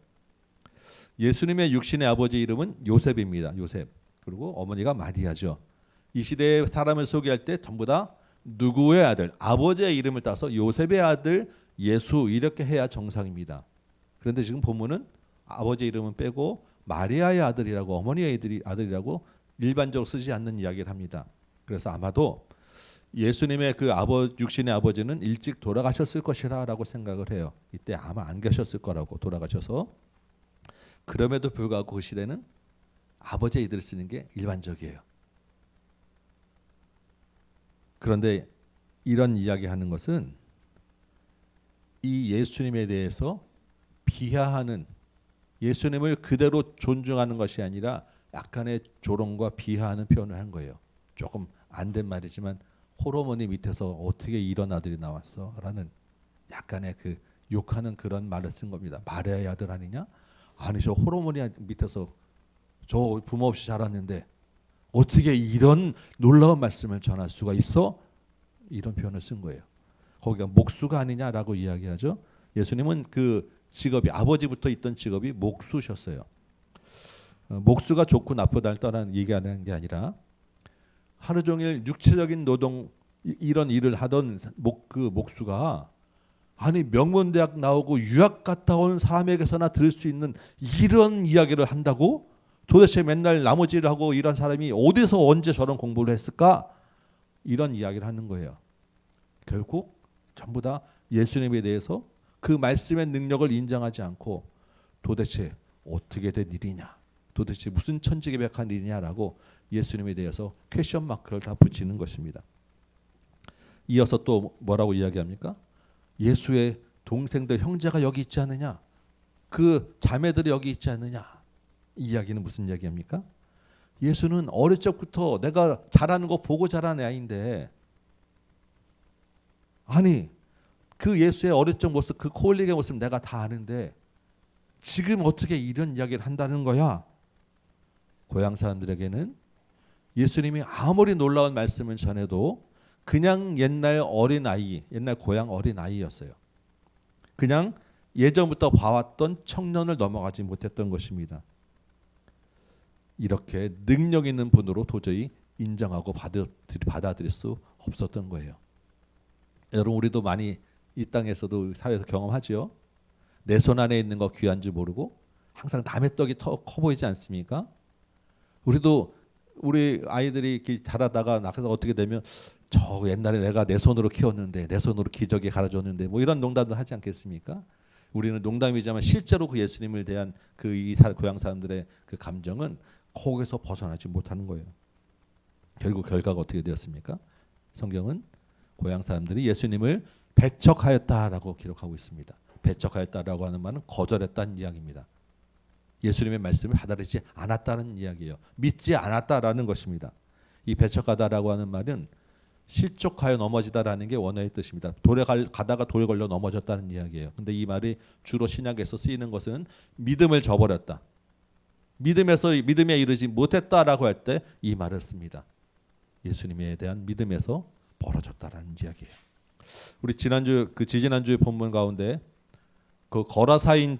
예수님의 육신의 아버지 이름은 요셉입니다. 요셉. 그리고 어머니가 마리아죠. 이 시대의 사람을 소개할 때 전부 다 누구의 아들, 아버지의 이름을 따서 요셉의 아들 예수 이렇게 해야 정상입니다. 그런데 지금 본문은 아버지 이름은 빼고 마리아의 아들이라고 어머니의 아들이라고 일반적으로 쓰지 않는 이야기를 합니다. 그래서 아마도 예수님의 그 육신의 아버지는 일찍 돌아가셨을 것이라고 생각을 해요. 이때 아마 안 계셨을 거라고 돌아가셔서. 그럼에도 불구하고 그 시대는 아버지의 이름을 쓰는 게 일반적이에요. 그런데 이런 이야기하는 것은 이 예수님에 대해서 비하하는, 예수님을 그대로 존중하는 것이 아니라 약간의 조롱과 비하하는 표현을 한 거예요. 조금 안 된 말이지만 호르몬이 밑에서 어떻게 이런 아들이 나왔어? 라는 약간의 그 욕하는 그런 말을 쓴 겁니다. 마리아의 아들 아니냐? 아니 저 호르몬이 밑에서 저 부모 없이 자랐는데 어떻게 이런 놀라운 말씀을 전할 수가 있어? 이런 표현을 쓴 거예요. 거기가 목수가 아니냐라고 이야기하죠. 예수님은 그 직업이 아버지부터 있던 직업이 목수셨어요. 목수가 좋고 나쁘다를 떠나는 얘기하는 게 아니라 하루 종일 육체적인 노동 이런 일을 하던 그 목수가 아니 명문대학 나오고 유학 갔다 온 사람에게서나 들을 수 있는 이런 이야기를 한다고? 도대체 맨날 나무질을 하고 이런 사람이 어디서 언제 저런 공부를 했을까? 이런 이야기를 하는 거예요. 결국 전부 다 예수님에 대해서 그 말씀의 능력을 인정하지 않고 도대체 어떻게 된 일이냐, 도대체 무슨 천지개벽한 일이냐라고 예수님에 대해서 퀘션 마크를 다 붙이는 것입니다. 이어서 또 뭐라고 이야기합니까? 예수의 동생들 형제가 여기 있지 않느냐, 그 자매들이 여기 있지 않느냐. 이 이야기는 무슨 이야기입니까? 예수는 어릴 적부터 내가 잘하는 거 보고 자란 아이인데, 아니 그 예수의 어릴 적 모습, 그 코올릭의 모습 내가 다 아는데 지금 어떻게 이런 이야기를 한다는 거야? 고향 사람들에게는 예수님이 아무리 놀라운 말씀을 전해도 그냥 옛날 어린아이, 옛날 고향 어린아이였어요. 그냥 예전부터 봐왔던 청년을 넘어가지 못했던 것입니다. 이렇게 능력 있는 분으로 도저히 인정하고 받아들일 수 없었던 거예요. 여러분 우리도 많이 이 땅에서도 사회에서 경험하죠. 내 손 안에 있는 거 귀한 줄 모르고 항상 남의 떡이 더 커 보이지 않습니까? 우리도 우리 아이들이 이렇게 자라다가 나가서 어떻게 되면 저 옛날에 내가 내 손으로 키웠는데 내 손으로 기저귀 갈아줬는데 뭐 이런 농담도 하지 않겠습니까? 우리는 농담이지만 실제로 그 예수님을 대한 그 이 고향 사람들의 그 감정은 거기서 벗어나지 못하는 거예요. 결국 결과가 어떻게 되었습니까? 성경은 고향 사람들이 예수님을 배척하였다라고 기록하고 있습니다. 배척하였다라고 하는 말은 거절했다는 이야기입니다. 예수님의 말씀을 받아들이지 않았다는 이야기예요. 믿지 않았다라는 것입니다. 이 배척하다라고 하는 말은 실족하여 넘어지다라는 게 원어의 뜻입니다. 돌에 가다가 돌에 걸려 넘어졌다는 이야기예요. 근데 이 말이 주로 신약에서 쓰이는 것은 믿음을 저버렸다, 믿음에 이르지 못했다라고 할 때 이 말을 씁니다. 예수님에 대한 믿음에서 벌어졌다라는 이야기예요. 우리 지지난주 본문 가운데 그 거라사인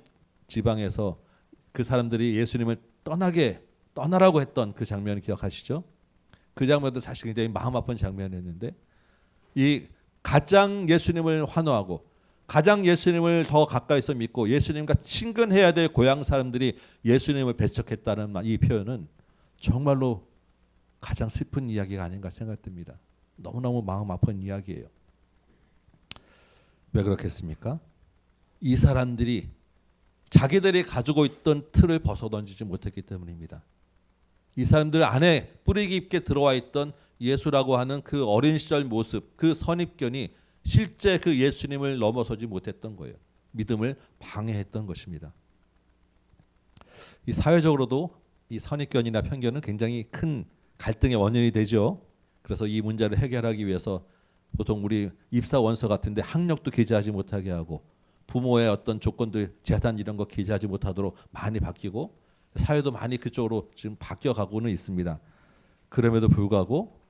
지방에서 그 사람들이 예수님을 떠나라고 했던 그 장면을 기억하시죠? 그 장면도 사실 굉장히 마음 아픈 장면이었는데, 이 가장 예수님을 환호하고 가장 예수님을 더 가까이서 믿고 예수님과 친근해야 될 고향 사람들이 예수님을 배척했다는 이 표현은 정말로 가장 슬픈 이야기가 아닌가 생각됩니다. 너무너무 마음 아픈 이야기예요. 왜 그렇겠습니까? 이 사람들이 자기들이 가지고 있던 틀을 벗어던지지 못했기 때문입니다. 이 사람들 안에 뿌리 깊게 들어와 있던 예수라고 하는 그 어린 시절 모습, 그 선입견이 실제 그 예수님을 넘어서지 못했던 거예요. 믿음을 방해했던 것입니다. 이 사회적으로도 이 선입견이나 편견은 굉장히 큰 갈등의 원인이 되죠. 그래서 이 문제를 해결하기 위해서 보통 우리 입사 원서 같은데 학력도 기재하지 못하게 하고 부모의 어떤 조건들, 재산 이런 거 기재하지 못하도록 많이 바뀌고, 사회도 많이 그쪽으로 지금 바뀌어가고는 있습니다. 그럼에도 불구하고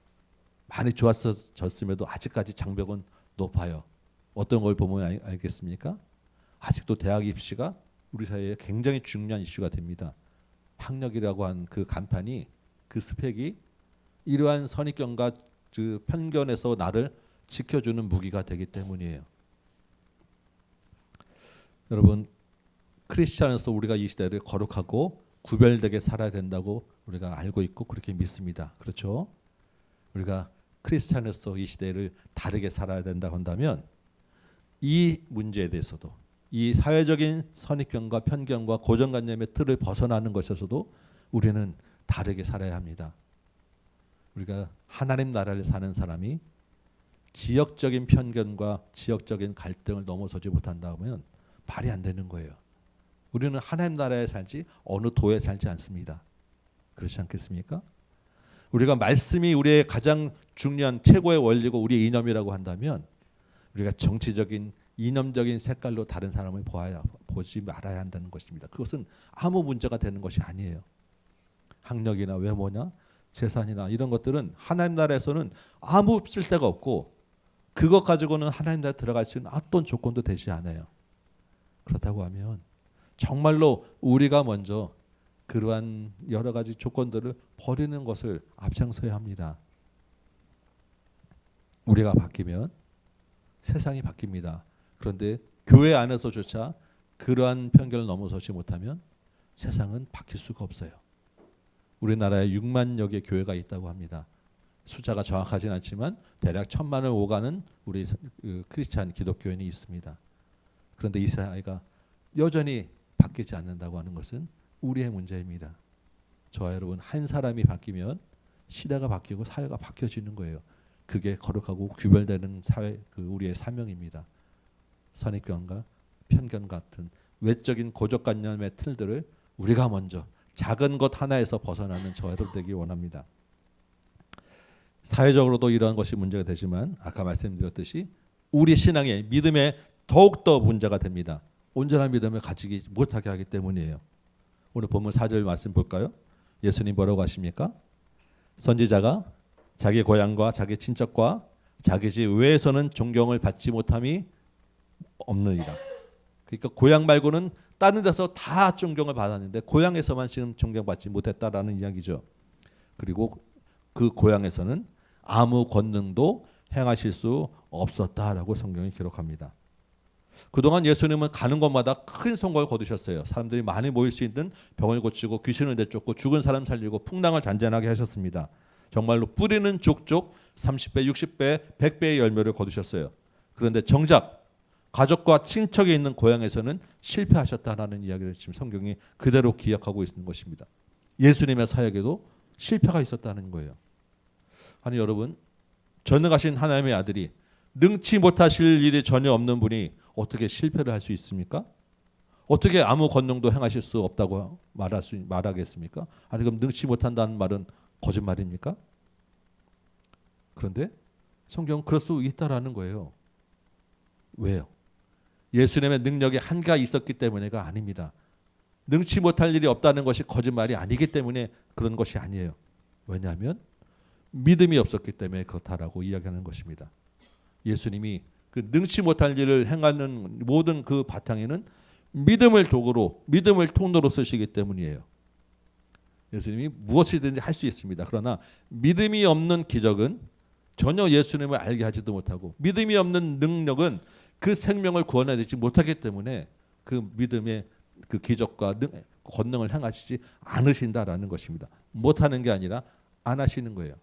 많이 좋아졌음에도 아직까지 장벽은 높아요. 어떤 걸 보면 알겠습니까? 아직도 대학 입시가 우리 사회에 굉장히 중요한 이슈가 됩니다. 학력이라고 한 그 간판이, 그 스펙이 이러한 선입견과 그 편견에서 나를 지켜주는 무기가 되기 때문이에요. 여러분, 크리스찬으로서 우리가 이 시대를 거룩하고 구별되게 살아야 된다고 우리가 알고 있고 그렇게 믿습니다. 그렇죠? 우리가 크리스찬으로서 이 시대를 다르게 살아야 된다고 한다면 이 문제에 대해서도, 이 사회적인 선입견과 편견과 고정관념의 틀을 벗어나는 것에서도 우리는 다르게 살아야 합니다. 우리가 하나님 나라를 사는 사람이 지역적인 편견과 지역적인 갈등을 넘어서지 못한다면 말이 안 되는 거예요. 우리는 하나님 나라에 살지 어느 도에 살지 않습니다. 그렇지 않겠습니까? 우리가 말씀이 우리의 가장 중요한 최고의 원리고 우리의 이념이라고 한다면 우리가 정치적인 이념적인 색깔로 다른 사람을 보지 말아야 한다는 것입니다. 그것은 아무 문제가 되는 것이 아니에요. 학력이나 외모나 재산이나 이런 것들은 하나님 나라에서는 아무 쓸데가 없고 그것 가지고는 하나님 나라에 들어갈 수 있는 어떤 조건도 되지 않아요. 그렇다고 하면 정말로 우리가 먼저 그러한 여러 가지 조건들을 버리는 것을 앞장서야 합니다. 우리가 바뀌면 세상이 바뀝니다. 그런데 교회 안에서조차 그러한 편견을 넘어서지 못하면 세상은 바뀔 수가 없어요. 우리나라에 6만여 개 교회가 있다고 합니다. 숫자가 정확하진 않지만 대략 1,000만을 오가는 우리 크리스찬 기독교인이 있습니다. 그런데 이 사회가 여전히 바뀌지 않는다고 하는 것은 우리의 문제입니다. 저와 여러분, 한 사람이 바뀌면 시대가 바뀌고 사회가 바뀌어지는 거예요. 그게 거룩하고 구별되는 사회, 우리의 사명입니다. 선입견과 편견 같은 외적인 고정관념의 틀들을 우리가 먼저 작은 것 하나에서 벗어나는 저와 여러분 되기 원합니다. 사회적으로도 이러한 것이 문제가 되지만 아까 말씀드렸듯이 우리 신앙의 믿음에 더욱더 문제가 됩니다. 온전한 믿음을 가지지 못하게 하기 때문이에요. 오늘 본문 4절 말씀 볼까요? 예수님 뭐라고 하십니까? 선지자가 자기 고향과 자기 친척과 자기 집 외에서는 존경을 받지 못함이 없느니라. 그러니까 고향 말고는 다른 데서 다 존경을 받았는데 고향에서만 지금 존경받지 못했다라는 이야기죠. 그리고 그 고향에서는 아무 권능도 행하실 수 없었다라고 성경이 기록합니다. 그동안 예수님은 가는 곳마다 큰 성공을 거두셨어요. 사람들이 많이 모일 수 있는 병을 고치고 귀신을 내쫓고 죽은 사람 살리고 풍랑을 잔잔하게 하셨습니다. 정말로 뿌리는 족족 30배, 60배, 100배의 열매를 거두셨어요. 그런데 정작 가족과 친척이 있는 고향에서는 실패하셨다라는 이야기를 지금 성경이 그대로 기억하고 있는 것입니다. 예수님의 사역에도 실패가 있었다는 거예요. 아니 여러분, 전능하신 하나님의 아들이 능치 못하실 일이 전혀 없는 분이 어떻게 실패를 할 수 있습니까? 어떻게 아무 권능도 행하실 수 없다고 말하겠습니까? 아니 그럼 능치 못한다는 말은 거짓말입니까? 그런데 성경은 그럴 수 있다라는 거예요. 왜요? 예수님의 능력이 한계가 있었기 때문에가 아닙니다. 능치 못할 일이 없다는 것이 거짓말이 아니기 때문에 그런 것이 아니에요. 왜냐하면 믿음이 없었기 때문에 그렇다라고 이야기하는 것입니다. 예수님이 그 능치 못할 일을 행하는 모든 그 바탕에는 믿음을 도구로, 믿음을 통로로 쓰시기 때문이에요. 예수님이 무엇이든지 할 수 있습니다. 그러나 믿음이 없는 기적은 전혀 예수님을 알게 하지도 못하고 믿음이 없는 능력은 그 생명을 구원해내지 못하기 때문에 그 믿음의 그 기적과 권능을 행하시지 않으신다라는 것입니다. 못하는 게 아니라 안 하시는 거예요.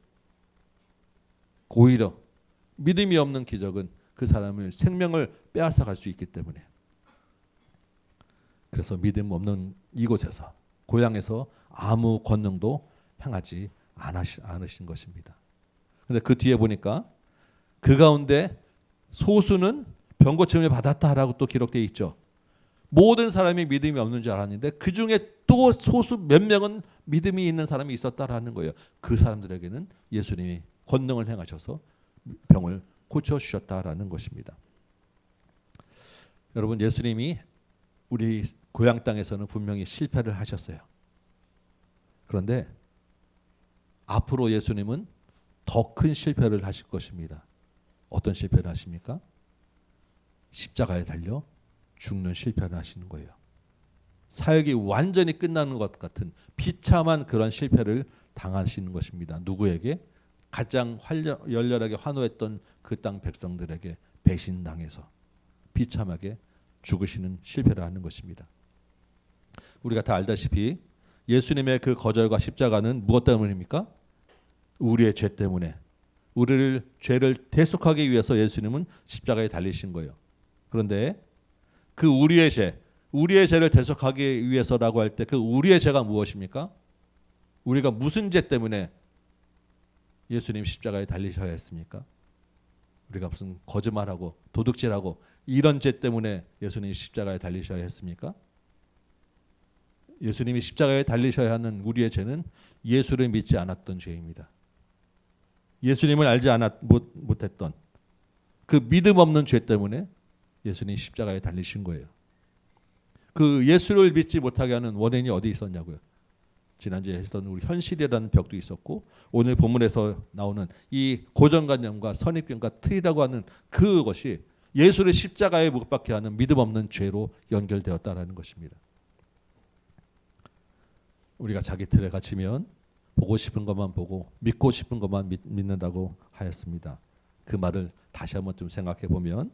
오히려 믿음이 없는 기적은 그 사람을 생명을 빼앗아 갈 수 있기 때문에. 그래서 믿음 없는 이곳에서 고향에서 아무 권능도 행하지 않으신 것입니다. 그런데 그 뒤에 보니까 그 가운데 소수는 병고침을 받았다라고 또 기록되어 있죠. 모든 사람이 믿음이 없는 줄 알았는데 그 중에 또 소수 몇 명은 믿음이 있는 사람이 있었다라는 거예요. 그 사람들에게는 예수님이 권능을 행하셔서 병을 고쳐주셨다라는 것입니다. 여러분, 예수님이 우리 고향 땅에서는 분명히 실패를 하셨어요. 그런데 앞으로 예수님은 더 큰 실패를 하실 것입니다. 어떤 실패를 하십니까? 십자가에 달려 죽는 실패를 하시는 거예요. 사역이 완전히 끝나는 것 같은 비참한 그런 실패를 당하시는 것입니다. 누구에게? 가장 열렬하게 환호했던 그 땅 백성들에게 배신당해서 비참하게 죽으시는 실패를 하는 것입니다. 우리가 다 알다시피 예수님의 그 거절과 십자가는 무엇 때문입니까? 우리의 죄 때문에, 우리를 죄를 대속하기 위해서 예수님은 십자가에 달리신 거예요. 그런데 그 우리의 죄를 대속하기 위해서라고 할 때 그 우리의 죄가 무엇입니까? 우리가 무슨 죄 때문에 예수님 십자가에 달리셔야 했습니까? 우리가 무슨 거짓말하고 도둑질하고 이런 죄 때문에 예수님 십자가에 달리셔야 했습니까? 예수님이 십자가에 달리셔야 하는 우리의 죄는 예수를 믿지 않았던 죄입니다. 예수님을 알지 못했던 그 믿음 없는 죄 때문에 예수님이 십자가에 달리신 거예요. 그 예수를 믿지 못하게 하는 원인이 어디 있었냐고요. 지난주에 했던 우리 현실이라는 벽도 있었고, 오늘 본문에서 나오는 이 고정관념과 선입견과 틀이라고 하는 그것이 예수를 십자가에 못 박게 하는 믿음 없는 죄로 연결되었다라는 것입니다. 우리가 자기 틀에 갇히면 보고 싶은 것만 보고 믿고 싶은 것만 믿는다고 하였습니다. 그 말을 다시 한번 좀 생각해 보면,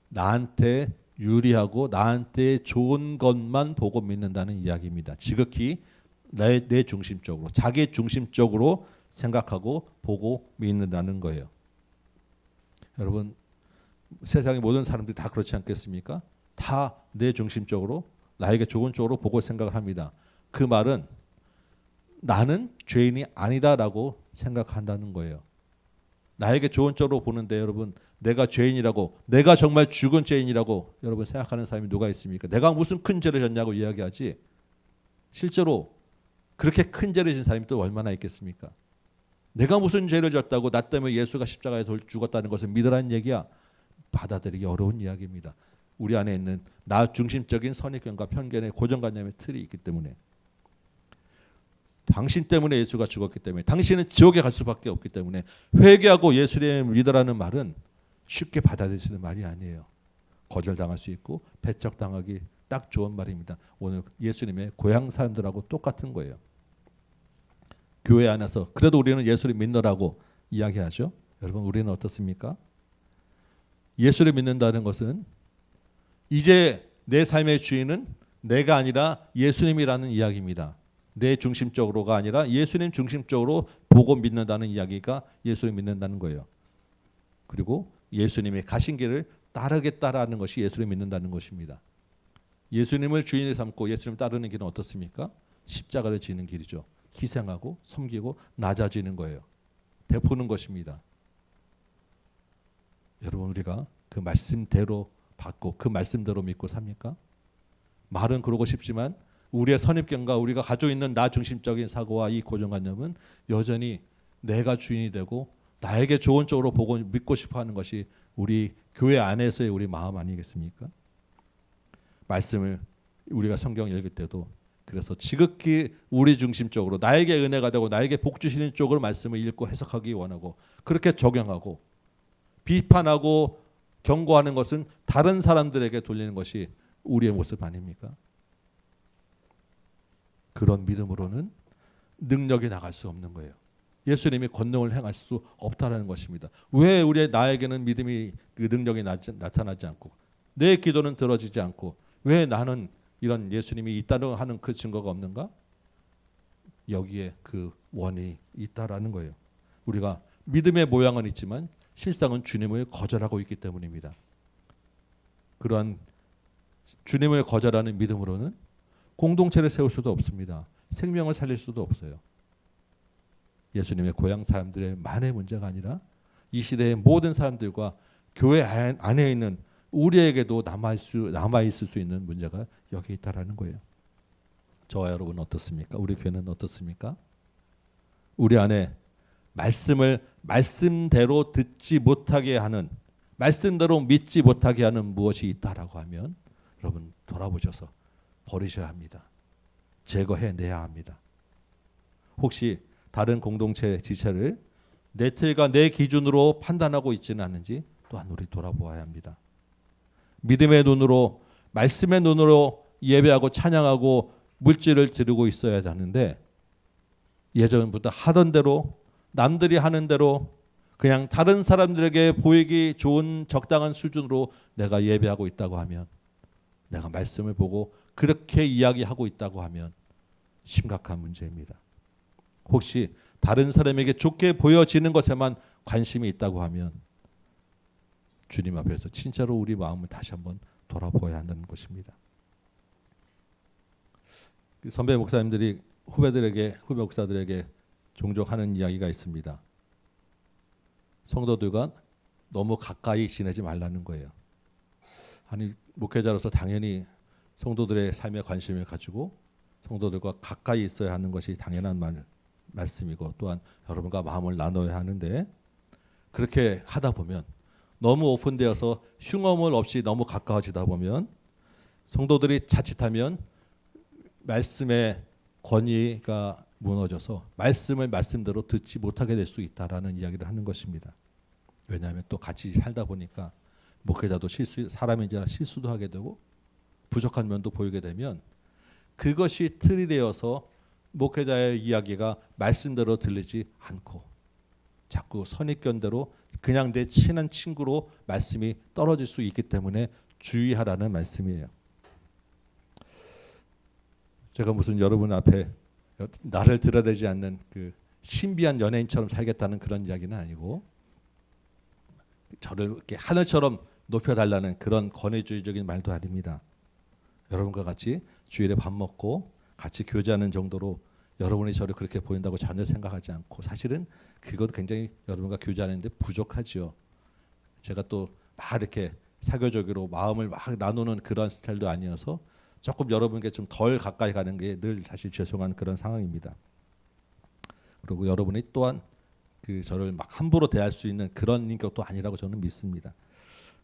나한테 유리하고 나한테 좋은 것만 보고 믿는다는 이야기입니다. 지극히 내 중심적으로, 자기 중심적으로 생각하고 보고 믿는다는 거예요. 여러분, 세상의 모든 사람들이 다 그렇지 않겠습니까? 다 내 중심적으로, 나에게 좋은 쪽으로 보고 생각을 합니다. 그 말은 나는 죄인이 아니다라고 생각한다는 거예요. 나에게 좋은 쪽으로 보는데 여러분, 내가 죄인이라고, 내가 정말 죽은 죄인이라고 여러분 생각하는 사람이 누가 있습니까? 내가 무슨 큰 죄를 졌냐고 이야기하지, 실제로 그렇게 큰 죄를 진 사람이 또 얼마나 있겠습니까? 내가 무슨 죄를 졌다고 나 때문에 예수가 십자가에 죽었다는 것을 믿으라는 얘기야. 받아들이기 어려운 이야기입니다. 우리 안에 있는 나 중심적인 선입견과 편견의 고정관념의 틀이 있기 때문에, 당신 때문에 예수가 죽었기 때문에, 당신은 지옥에 갈 수밖에 없기 때문에 회개하고 예수님을 믿으라는 말은 쉽게 받아들이시는 말이 아니에요. 거절당할 수 있고 배척당하기 딱 좋은 말입니다. 오늘 예수님의 고향 사람들하고 똑같은 거예요. 교회 안에서 그래도 우리는 예수를 믿노라고 이야기하죠. 여러분, 우리는 어떻습니까? 예수를 믿는다는 것은 이제 내 삶의 주인은 내가 아니라 예수님이라는 이야기입니다. 내 중심적으로가 아니라 예수님 중심적으로 보고 믿는다는 이야기가 예수를 믿는다는 거예요. 그리고 예수님의 가신 길을 따르겠다라는 것이 예수를 믿는다는 것입니다. 예수님을 주인을 삼고 예수님을 따르는 길은 어떻습니까? 십자가를 지는 길이죠. 희생하고 섬기고 낮아지는 거예요. 베푸는 것입니다. 여러분, 우리가 그 말씀대로 받고 그 말씀대로 믿고 삽니까? 말은 그러고 싶지만 우리의 선입견과 우리가 가지고 있는 나 중심적인 사고와 이 고정관념은 여전히 내가 주인이 되고 나에게 좋은 쪽으로 보고 믿고 싶어하는 것이 우리 교회 안에서의 우리 마음 아니겠습니까? 말씀을 우리가 성경 읽을 때도 그래서 지극히 우리 중심적으로 나에게 은혜가 되고 나에게 복 주시는 쪽으로 말씀을 읽고 해석하기 원하고, 그렇게 적용하고 비판하고 경고하는 것은 다른 사람들에게 돌리는 것이 우리의 모습 아닙니까? 그런 믿음으로는 능력이 나갈 수 없는 거예요. 예수님이 권능을 행할 수 없다라는 것입니다. 왜 나에게는 믿음이 그 능력이 나타나지 않고 내 기도는 들어지지 않고 왜 나는 이런 예수님이 있다는 하는 그 증거가 없는가? 여기에 그 원인이 있다라는 거예요. 우리가 믿음의 모양은 있지만 실상은 주님을 거절하고 있기 때문입니다. 그러한 주님을 거절하는 믿음으로는 공동체를 세울 수도 없습니다. 생명을 살릴 수도 없어요. 예수님의 고향 사람들의 만의 문제가 아니라 이 시대의 모든 사람들과 교회 안에 있는 우리에게도 남아있을 수 있는 문제가 여기 있다라는 거예요. 저와 여러분은 어떻습니까? 우리 교회는 어떻습니까? 우리 안에 말씀을 말씀대로 듣지 못하게 하는, 말씀대로 믿지 못하게 하는 무엇이 있다라고 하면 여러분 돌아보셔서 버리셔야 합니다. 제거해내야 합니다. 혹시 다른 공동체 지체를 내 틀과 내 기준으로 판단하고 있지는 않은지 또한 우리 돌아보아야 합니다. 믿음의 눈으로, 말씀의 눈으로 예배하고 찬양하고 물질을 드리고 있어야 하는데 예전부터 하던 대로, 남들이 하는 대로 그냥 다른 사람들에게 보이기 좋은 적당한 수준으로 내가 예배하고 있다고 하면, 내가 말씀을 보고 그렇게 이야기하고 있다고 하면 심각한 문제입니다. 혹시 다른 사람에게 좋게 보여지는 것에만 관심이 있다고 하면 주님 앞에서 진짜로 우리 마음을 다시 한번 돌아보아야 한다는 것입니다. 선배 목사님들이 후배 목사들에게 종종 하는 이야기가 있습니다. 성도들과 너무 가까이 지내지 말라는 거예요. 아니, 목회자로서 당연히 성도들의 삶에 관심을 가지고 성도들과 가까이 있어야 하는 것이 당연한 말씀이고 또한 여러분과 마음을 나눠야 하는데, 그렇게 하다 보면 너무 오픈되어서 흉어물 없이 너무 가까워지다 보면 성도들이 자칫하면 말씀의 권위가 무너져서 말씀을 말씀대로 듣지 못하게 될 수 있다라는 이야기를 하는 것입니다. 왜냐하면 또 같이 살다 보니까 목회자도 사람인지라 실수도 하게 되고 부족한 면도 보이게 되면 그것이 틀이 되어서 목회자의 이야기가 말씀대로 들리지 않고 자꾸 선입견대로 그냥 내 친한 친구로 말씀이 떨어질 수 있기 때문에 주의하라는 말씀이에요. 제가 무슨 여러분 앞에 나를 드러내지 않는 그 신비한 연예인처럼 살겠다는 그런 이야기는 아니고, 저를 이렇게 하늘처럼 높여달라는 그런 권위주의적인 말도 아닙니다. 여러분과 같이 주일에 밥 먹고 같이 교제하는 정도로 여러분이 저를 그렇게 보인다고 전혀 생각하지 않고, 사실은 그것 굉장히 여러분과 교제하는데 부족하죠. 제가 또 막 이렇게 사교적으로 마음을 막 나누는 그런 스타일도 아니어서 조금 여러분께 좀 덜 가까이 가는 게 늘 사실 죄송한 그런 상황입니다. 그리고 여러분이 또한 그 저를 막 함부로 대할 수 있는 그런 인격도 아니라고 저는 믿습니다.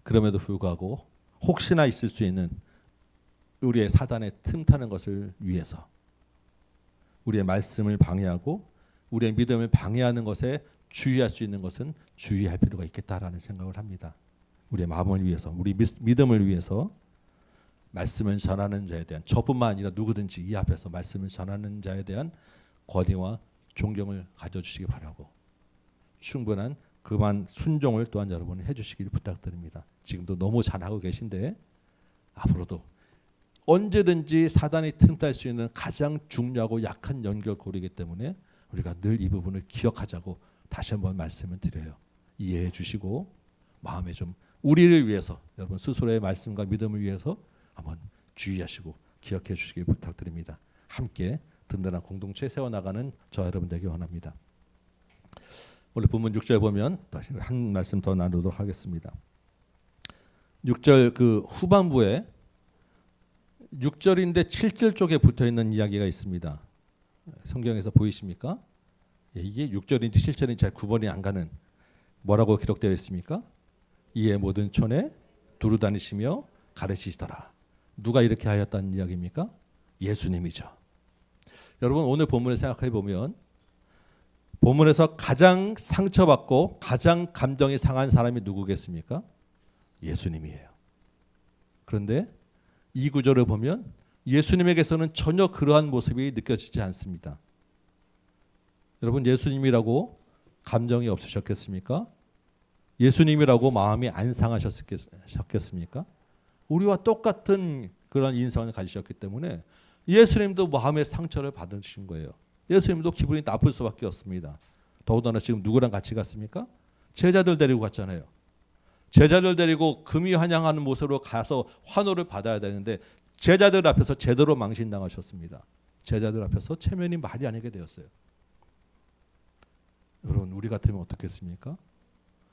그럼에도 불구하고 혹시나 있을 수 있는 우리의 사단의 틈타는 것을 위해서 우리의 말씀을 방해하고 우리의 믿음을 방해하는 것에 주의할 수 있는 것은 주의할 필요가 있겠다라는 생각을 합니다. 우리의 마음을 위해서, 우리 믿음을 위해서 말씀을 전하는 자에 대한, 저뿐만 아니라 누구든지 이 앞에서 말씀을 전하는 자에 대한 권위와 존경을 가져주시기 바라고, 충분한 그만 순종을 또한 여러분이 해주시길 부탁드립니다. 지금도 너무 잘하고 계신데 앞으로도 언제든지 사단이 틈탈 수 있는 가장 중요하고 약한 연결고리이기 때문에 우리가 늘 이 부분을 기억하자고 다시 한번 말씀을 드려요. 이해해 주시고 마음에 좀 우리를 위해서, 여러분 스스로의 말씀과 믿음을 위해서 한번 주의하시고 기억해 주시길 부탁드립니다. 함께 든든한 공동체 세워나가는 저 여러분들에게 원합니다. 오늘 본문 6절 보면 다시 한 말씀 더 나누도록 하겠습니다. 6절 그 후반부에 6절인데 7절 쪽에 붙어있는 이야기가 있습니다. 성경에서 보이십니까? 이게 6절인지 7절인지 잘 구분이 안 가는, 뭐라고 기록되어 있습니까? 이에 모든 촌에 두루 다니시며 가르치시더라. 누가 이렇게 하였다는 이야기입니까? 예수님이죠. 여러분 오늘 본문을 생각해 보면 본문에서 가장 상처받고 가장 감정이 상한 사람이 누구겠습니까? 예수님이에요. 그런데 이 구절을 보면 예수님에게서는 전혀 그러한 모습이 느껴지지 않습니다. 여러분 예수님이라고 감정이 없으셨겠습니까? 예수님이라고 마음이 안 상하셨겠습니까? 우리와 똑같은 그런 인성을 가지셨기 때문에 예수님도 마음의 상처를 받으신 거예요. 예수님도 기분이 나쁠 수밖에 없습니다. 더군다나 지금 누구랑 같이 갔습니까? 제자들 데리고 갔잖아요. 제자들 데리고 금이 환영하는 모습으로 가서 환호를 받아야 되는데 제자들 앞에서 제대로 망신당하셨습니다. 제자들 앞에서 체면이 말이 아니게 되었어요. 여러분 우리 같으면 어떻겠습니까?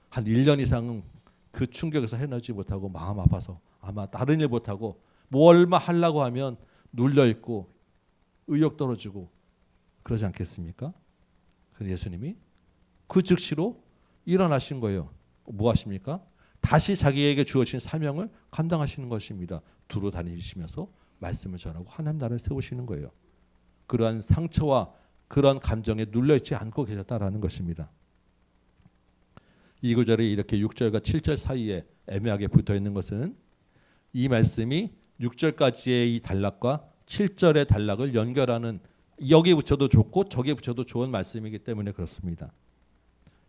한 1년 이상은 그 충격에서 해내지 못하고 마음 아파서 아마 다른 일 못하고 뭐 얼마 하려고 하면 눌려있고 의욕 떨어지고 그러지 않겠습니까? 그래서 예수님이 그 즉시로 일어나신 거예요. 뭐 하십니까? 다시 자기에게 주어진 사명을 감당하시는 것입니다. 두루 다니시면서 말씀을 전하고 하나님 나라를 세우시는 거예요. 그러한 상처와 그런 감정에 눌려있지 않고 계셨다라는 것입니다. 이 구절이 이렇게 6절과 7절 사이에 애매하게 붙어있는 것은 이 말씀이 6절까지의 이 단락과 7절의 단락을 연결하는, 여기 붙여도 좋고 저기 붙여도 좋은 말씀이기 때문에 그렇습니다.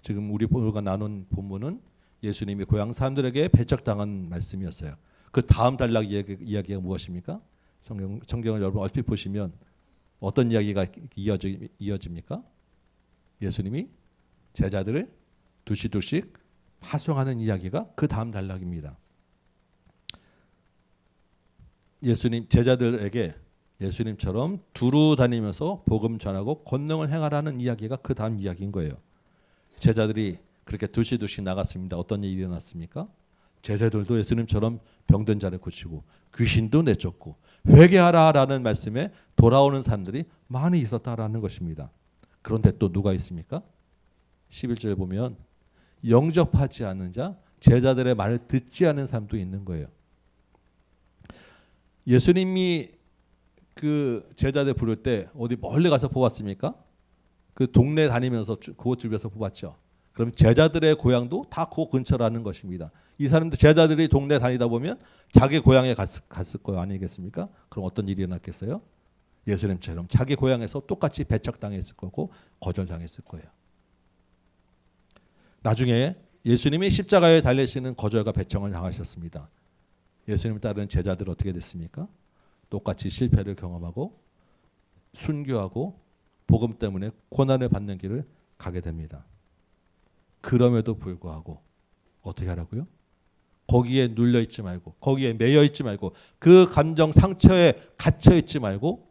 지금 우리가 나눈 본문은 예수님이 고향 사람들에게 배척당한 말씀이었어요. 그 다음 단락 이야기가 무엇입니까? 성경을 여러분 얼핏 보시면 어떤 이야기가 이어집니까? 예수님이 제자들을 두시두씩 파송하는 이야기가 그 다음 단락입니다. 예수님 제자들에게 예수님처럼 두루 다니면서 복음 전하고 권능을 행하라는 이야기가 그 다음 이야기인 거예요. 제자들이 그렇게 두시두시 나갔습니다. 어떤 일이 일어났습니까? 제자들도 예수님처럼 병든 자를 고치고 귀신도 내쫓고 회개하라라는 말씀에 돌아오는 사람들이 많이 있었다라는 것입니다. 그런데 또 누가 있습니까? 11절에 보면 영접하지 않는 자, 제자들의 말을 듣지 않는 사람도 있는 거예요. 예수님이 그 제자들 부를 때 어디 멀리 가서 뽑았습니까? 그 동네 다니면서 그 주변에서 뽑았죠. 그럼 제자들의 고향도 다 그 근처라는 것입니다. 이 사람들 제자들이 동네 다니다 보면 자기 고향에 갔을 거 아니겠습니까? 그럼 어떤 일이 일어났겠어요? 예수님처럼 자기 고향에서 똑같이 배척당했을 거고 거절당했을 거예요. 나중에 예수님이 십자가에 달리시는 거절과 배척을 당하셨습니다. 예수님을 따르는 제자들 어떻게 됐습니까? 똑같이 실패를 경험하고 순교하고 복음 때문에 고난을 받는 길을 가게 됩니다. 그럼에도 불구하고 어떻게 하라고요? 거기에 눌려 있지 말고, 거기에 매여 있지 말고, 그 감정 상처에 갇혀 있지 말고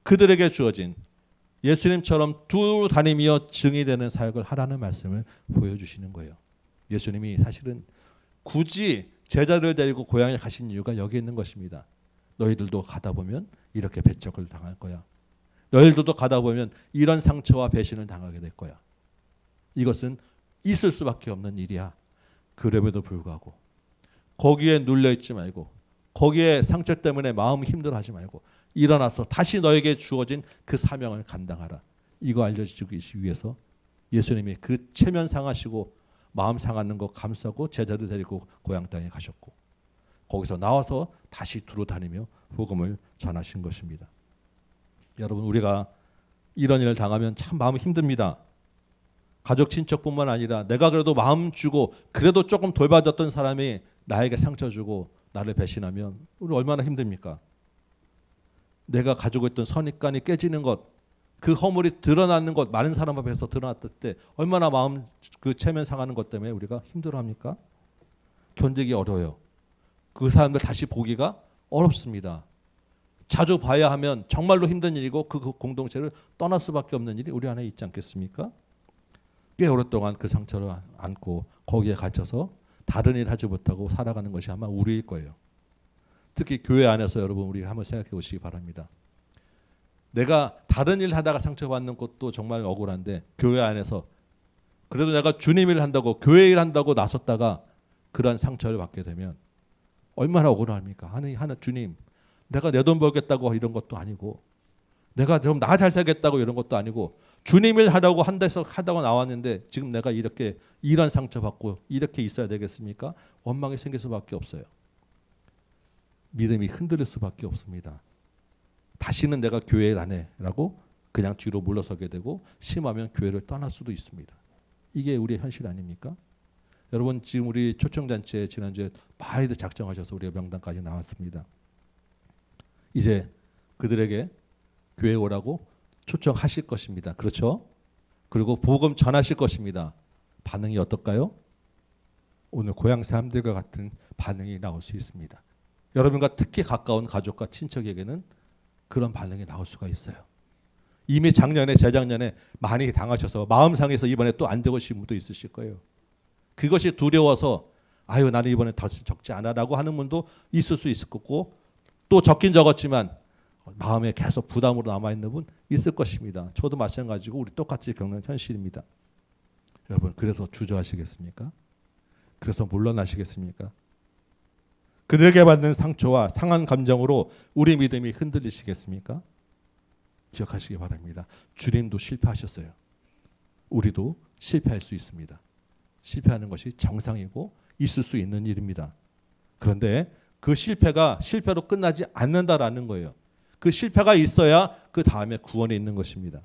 그들에게 주어진 예수님처럼 두루 다니며 증이 되는 사역을 하라는 말씀을 보여주시는 거예요. 예수님이 사실은 굳이 제자들 데리고 고향에 가신 이유가 여기 있는 것입니다. 너희들도 가다 보면 이렇게 배척을 당할 거야. 너희들도 가다 보면 이런 상처와 배신을 당하게 될 거야. 이것은 있을 수밖에 없는 일이야. 그럼에도 불구하고 거기에 눌려있지 말고, 거기에 상처 때문에 마음 힘들어하지 말고 일어나서 다시 너에게 주어진 그 사명을 감당하라. 이거 알려주기 위해서 예수님이 그 체면 상하시고 마음 상하는 거 감싸고 제자들 데리고 고향 땅에 가셨고, 거기서 나와서 다시 두루 다니며 복음을 전하신 것입니다. 여러분, 우리가 이런 일을 당하면 참 마음이 힘듭니다. 가족 친척뿐만 아니라 내가 그래도 마음 주고 그래도 조금 돌봐줬던 사람이 나에게 상처 주고 나를 배신하면 우리 얼마나 힘듭니까? 내가 가지고 있던 선입관이 깨지는 것, 그 허물이 드러나는 것, 많은 사람 앞에서 드러났을 때 얼마나 마음 그 체면 상하는 것 때문에 우리가 힘들어합니까? 견디기 어려워요. 그 사람들 다시 보기가 어렵습니다. 자주 봐야 하면 정말로 힘든 일이고 그 공동체를 떠날 수밖에 없는 일이 우리 안에 있지 않겠습니까? 꽤 오랫동안 그 상처를 안고 거기에 갇혀서 다른 일 하지 못하고 살아가는 것이 아마 우리일 거예요. 특히 교회 안에서 여러분 우리 한번 생각해 보시기 바랍니다. 내가 다른 일 하다가 상처받는 것도 정말 억울한데 교회 안에서 그래도 내가 주님 일 한다고 교회 일 한다고 나섰다가 그러한 상처를 받게 되면 얼마나 억울합니까? 하나 주님, 내가 내 돈 벌겠다고 이런 것도 아니고 내가 좀 나 잘 살겠다고 이런 것도 아니고 주님 일 하라고 하다고 나왔는데 지금 내가 이렇게 이런 상처 받고 이렇게 있어야 되겠습니까? 원망이 생길 수밖에 없어요. 믿음이 흔들릴 수밖에 없습니다. 다시는 내가 교회 일 안 해라고 그냥 뒤로 물러서게 되고 심하면 교회를 떠날 수도 있습니다. 이게 우리의 현실 아닙니까? 여러분, 지금 우리 초청잔치에 지난주에 많이들 작정하셔서 우리가 명단까지 나왔습니다. 이제 그들에게 교회 오라고 초청하실 것입니다. 그렇죠? 그리고 복음 전하실 것입니다. 반응이 어떨까요? 오늘 고향 사람들과 같은 반응이 나올 수 있습니다. 여러분과 특히 가까운 가족과 친척에게는 그런 반응이 나올 수가 있어요. 이미 작년에 재작년에 많이 당하셔서 마음 상해서 이번에 또 안 적으신 분도 있으실 거예요. 그것이 두려워서 아유 나는 이번에 더 적지 않아라고 하는 분도 있을 수 있을 거고, 또 적긴 적었지만 마음에 계속 부담으로 남아있는 분 있을 것입니다. 저도 마찬가지고 우리 똑같이 겪는 현실입니다. 여러분, 그래서 주저하시겠습니까? 그래서 물러나시겠습니까? 그들에게 받는 상처와 상한 감정으로 우리 믿음이 흔들리시겠습니까? 기억하시기 바랍니다. 주님도 실패하셨어요. 우리도 실패할 수 있습니다. 실패하는 것이 정상이고 있을 수 있는 일입니다. 그런데 그 실패가 실패로 끝나지 않는다라는 거예요. 그 실패가 있어야 그 다음에 구원이 있는 것입니다.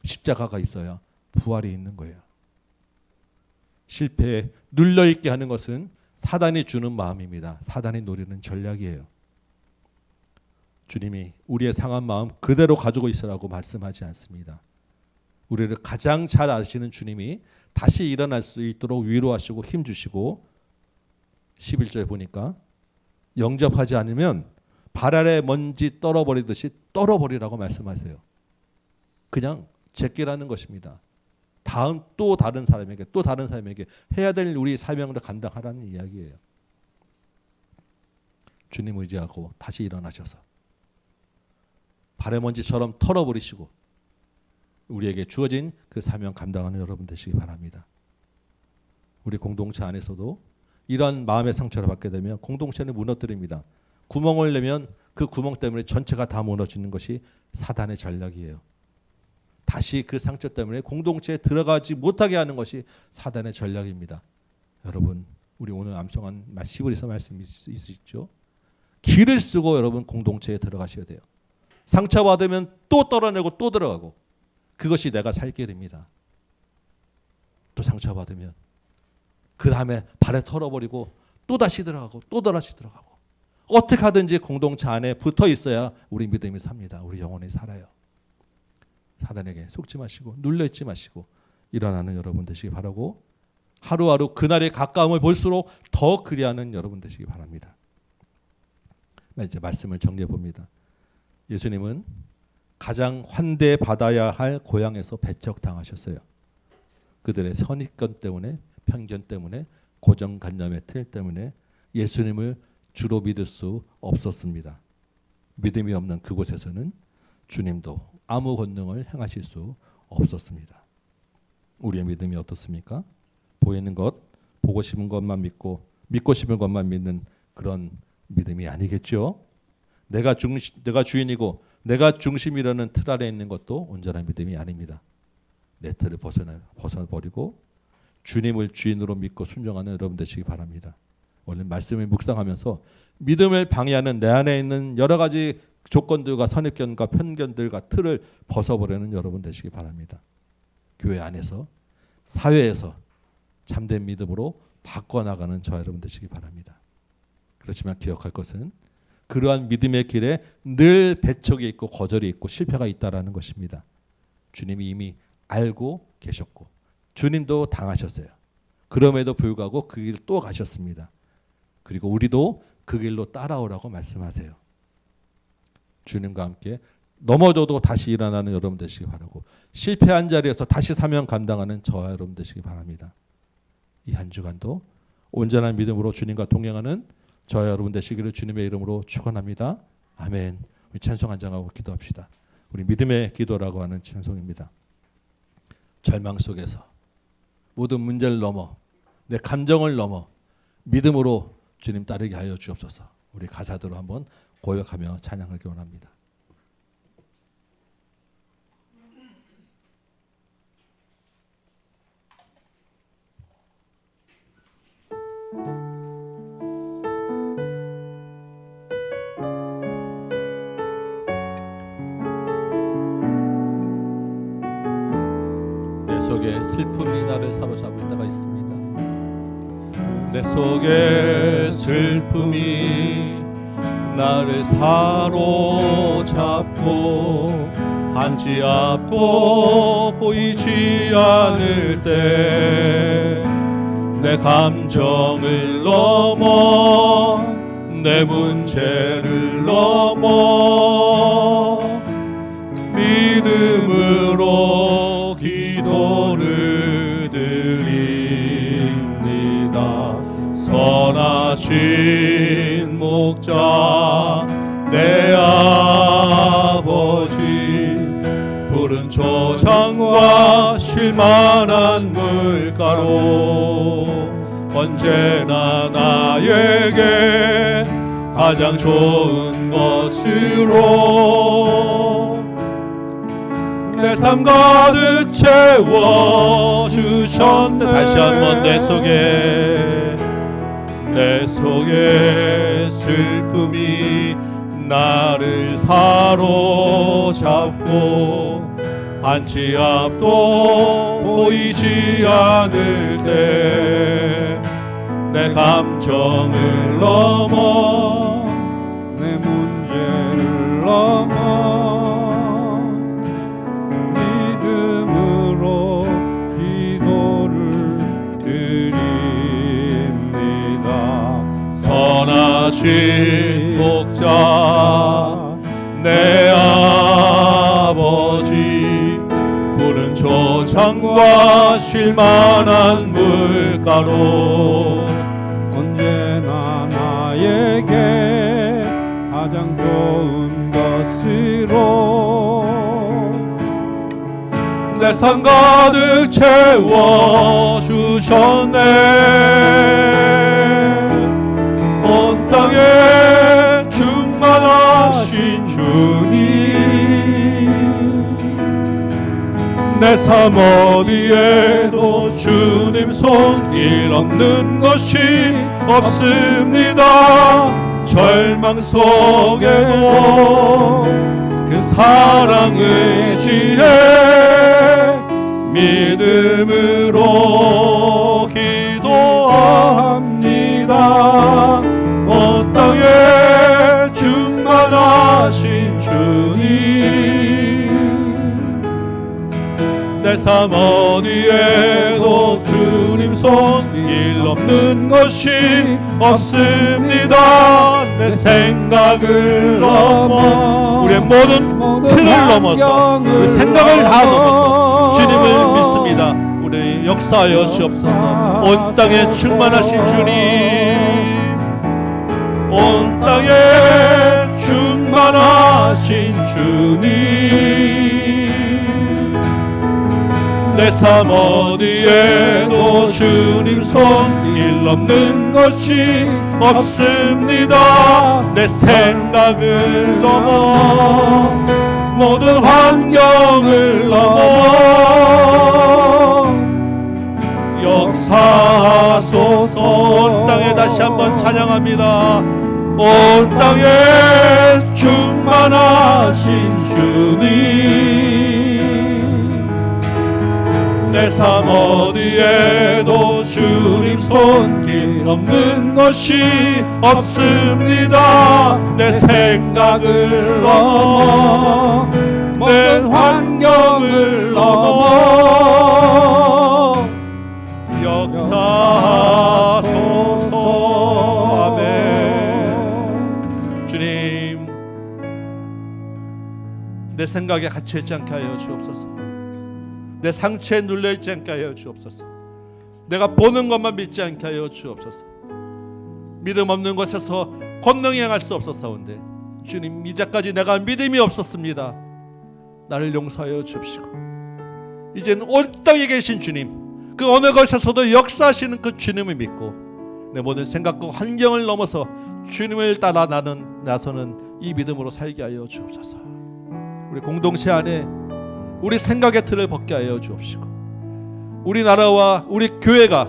십자가가 있어야 부활이 있는 거예요. 실패에 눌려있게 하는 것은 사단이 주는 마음입니다. 사단이 노리는 전략이에요. 주님이 우리의 상한 마음 그대로 가지고 있으라고 말씀하지 않습니다. 우리를 가장 잘 아시는 주님이 다시 일어날 수 있도록 위로하시고 힘주시고 11절에 보니까 영접하지 않으면 발 아래 먼지 떨어버리듯이 떨어버리라고 말씀하세요. 그냥 제끼라는 것입니다. 다음 또 다른 사람에게 해야 될 우리 사명을 감당하라는 이야기예요. 주님 의지하고 다시 일어나셔서 발의 먼지처럼 털어버리시고 우리에게 주어진 그 사명 감당하는 여러분 되시기 바랍니다. 우리 공동체 안에서도 이런 마음의 상처를 받게 되면 공동체는 무너뜨립니다. 구멍을 내면 그 구멍 때문에 전체가 다 무너지는 것이 사단의 전략이에요. 다시 그 상처 때문에 공동체에 들어가지 못하게 하는 것이 사단의 전략입니다. 여러분, 우리 오늘 암송한 시브리서 말씀이 있으시죠? 기를 쓰고 여러분 공동체에 들어가셔야 돼요. 상처받으면 또 떨어내고 또 들어가고 그것이 내가 살 길입니다. 또 상처받으면 그 다음에 발에 털어버리고 또다시 들어가고 또다시 들어가고 어떻게 하든지 공동체 안에 붙어 있어야 우리 믿음이 삽니다. 우리 영혼이 살아요. 사단에게 속지 마시고 눌려있지 마시고 일어나는 여러분 되시기 바라고 하루하루 그날의 가까움을 볼수록 더 그리하는 여러분 되시기 바랍니다. 이제 말씀을 정리해 봅니다. 예수님은 가장 환대받아야 할 고향에서 배척당하셨어요. 그들의 선입견 때문에 편견 때문에 고정관념의 틀 때문에 예수님을 주로 믿을 수 없었습니다. 믿음이 없는 그곳에서는 주님도 아무 권능을 행하실 수 없었습니다. 우리의 믿음이 어떻습니까? 보이는 것, 보고 싶은 것만 믿고 믿고 싶은 것만 믿는 그런 믿음이 아니겠죠. 내가 주인이고 내가 중심이라는 틀 아래 있는 것도 온전한 믿음이 아닙니다. 내 틀을 벗어버리고 주님을 주인으로 믿고 순종하는 여러분 되시기 바랍니다. 오늘 말씀을 묵상하면서 믿음을 방해하는 내 안에 있는 여러 가지 조건들과 선입견과 편견들과 틀을 벗어버리는 여러분 되시기 바랍니다. 교회 안에서 사회에서 참된 믿음으로 바꿔나가는 저 여러분 되시기 바랍니다. 그렇지만 기억할 것은 그러한 믿음의 길에 늘 배척이 있고 거절이 있고 실패가 있다라는 것입니다. 주님이 이미 알고 계셨고 주님도 당하셨어요. 그럼에도 불구하고 그 길을 또 가셨습니다. 그리고 우리도 그 길로 따라오라고 말씀하세요. 주님과 함께 넘어져도 다시 일어나는 여러분 되시기 바라고 실패한 자리에서 다시 사명 감당하는 저와 여러분 되시기 바랍니다. 이 한 주간도 온전한 믿음으로 주님과 동행하는 저와 여러분 되시기를 주님의 이름으로 축원합니다. 아멘. 우리 찬송 한장하고 기도합시다. 우리 믿음의 기도라고 하는 찬송입니다. 절망 속에서 모든 문제를 넘어 내 감정을 넘어 믿음으로 주님 따르게 하여 주옵소서. 우리 가사대로 한번 고백하며 찬양하기 원합니다. 내 속에 슬픔이 나를 사로잡을 때가 있습니다. 내 속에 슬픔이 나를 사로잡고 한 치 앞도 보이지 않을 때 내 감정을 넘어 내 문제를 넘어 믿음으로 기도를 드립니다. 선하신 목자 내 아버지 푸른 초장과 쉴만한 물가로 언제나 나에게 가장 좋은 것으로 삶 가득 채워주셨네. 다시 한번 내 속에 슬픔이 나를 사로잡고 한 치 앞도 보이지 않을 때 내 감정을 넘어 내 문제를 넘어 믿음으로 기도를 드립니다. 선하신 목자 내 아버지, 푸른 초장과 쉴만한 물가로 언제나 나에게 가장 좋은 것으로 내 삶 가득 채워주셨네. 온 땅에 충만하신 주님, 내 삶 어디에도 주님 손길 없는 것이 없습니다. 절망 속에도 그 사랑의 지혜 믿음으로 기도합니다. 온 땅에 충만하신 주님, 내 삶 어디에도 주님 손길 없는 것이 없습니다. 내 생각을 넘어 우리의 모든 틀을 넘어서 우리 생각을 다 넘어서 주님을 믿습니다. 우리 역사하여 주옵소서. 온 땅에 충만하신 주님, 온 땅에 충만하신 주님, 내 삶 어디에도 주님 손길 없는 것이 없습니다. 내 생각을 넘어 모든 환경을 넘어 역사하소서. 온 땅에 다시 한번 찬양합니다. 온 땅에 충만하신 주님, 내 삶 어디에도 주님 손길 없는 것이 없습니다. 내 생각을 넘어 내 환경을 넘어 역사하소서. 아멘. 주님, 내 생각에 갇혀있지 않게 하여 주옵소서. 내 상처에 눌려있지 않게 하여 주옵소서. 내가 보는 것만 믿지 않게 하여 주옵소서. 믿음 없는 곳에서 권능히 행할 수 없었사온데 주님, 이제까지 내가 믿음이 없었습니다. 나를 용서하여 주옵시고 이제는 온 땅에 계신 주님, 그 어느 것에서도 역사하시는 그 주님을 믿고 내 모든 생각과 환경을 넘어서 주님을 따라 나서는 이 믿음으로 살게 하여 주옵소서. 우리 공동체 안에 우리 생각의 틀을 벗게 하여 주옵시고 우리나라와 우리 교회가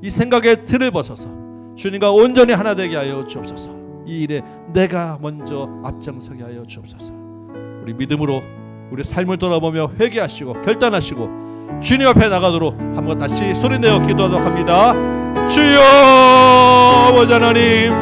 이 생각의 틀을 벗어서 주님과 온전히 하나 되게 하여 주옵소서. 이 일에 내가 먼저 앞장서게 하여 주옵소서. 우리 믿음으로 우리 삶을 돌아보며 회개하시고 결단하시고 주님 앞에 나가도록 한번 다시 소리내어 기도하도록 합니다. 주여, 아버지 하나님,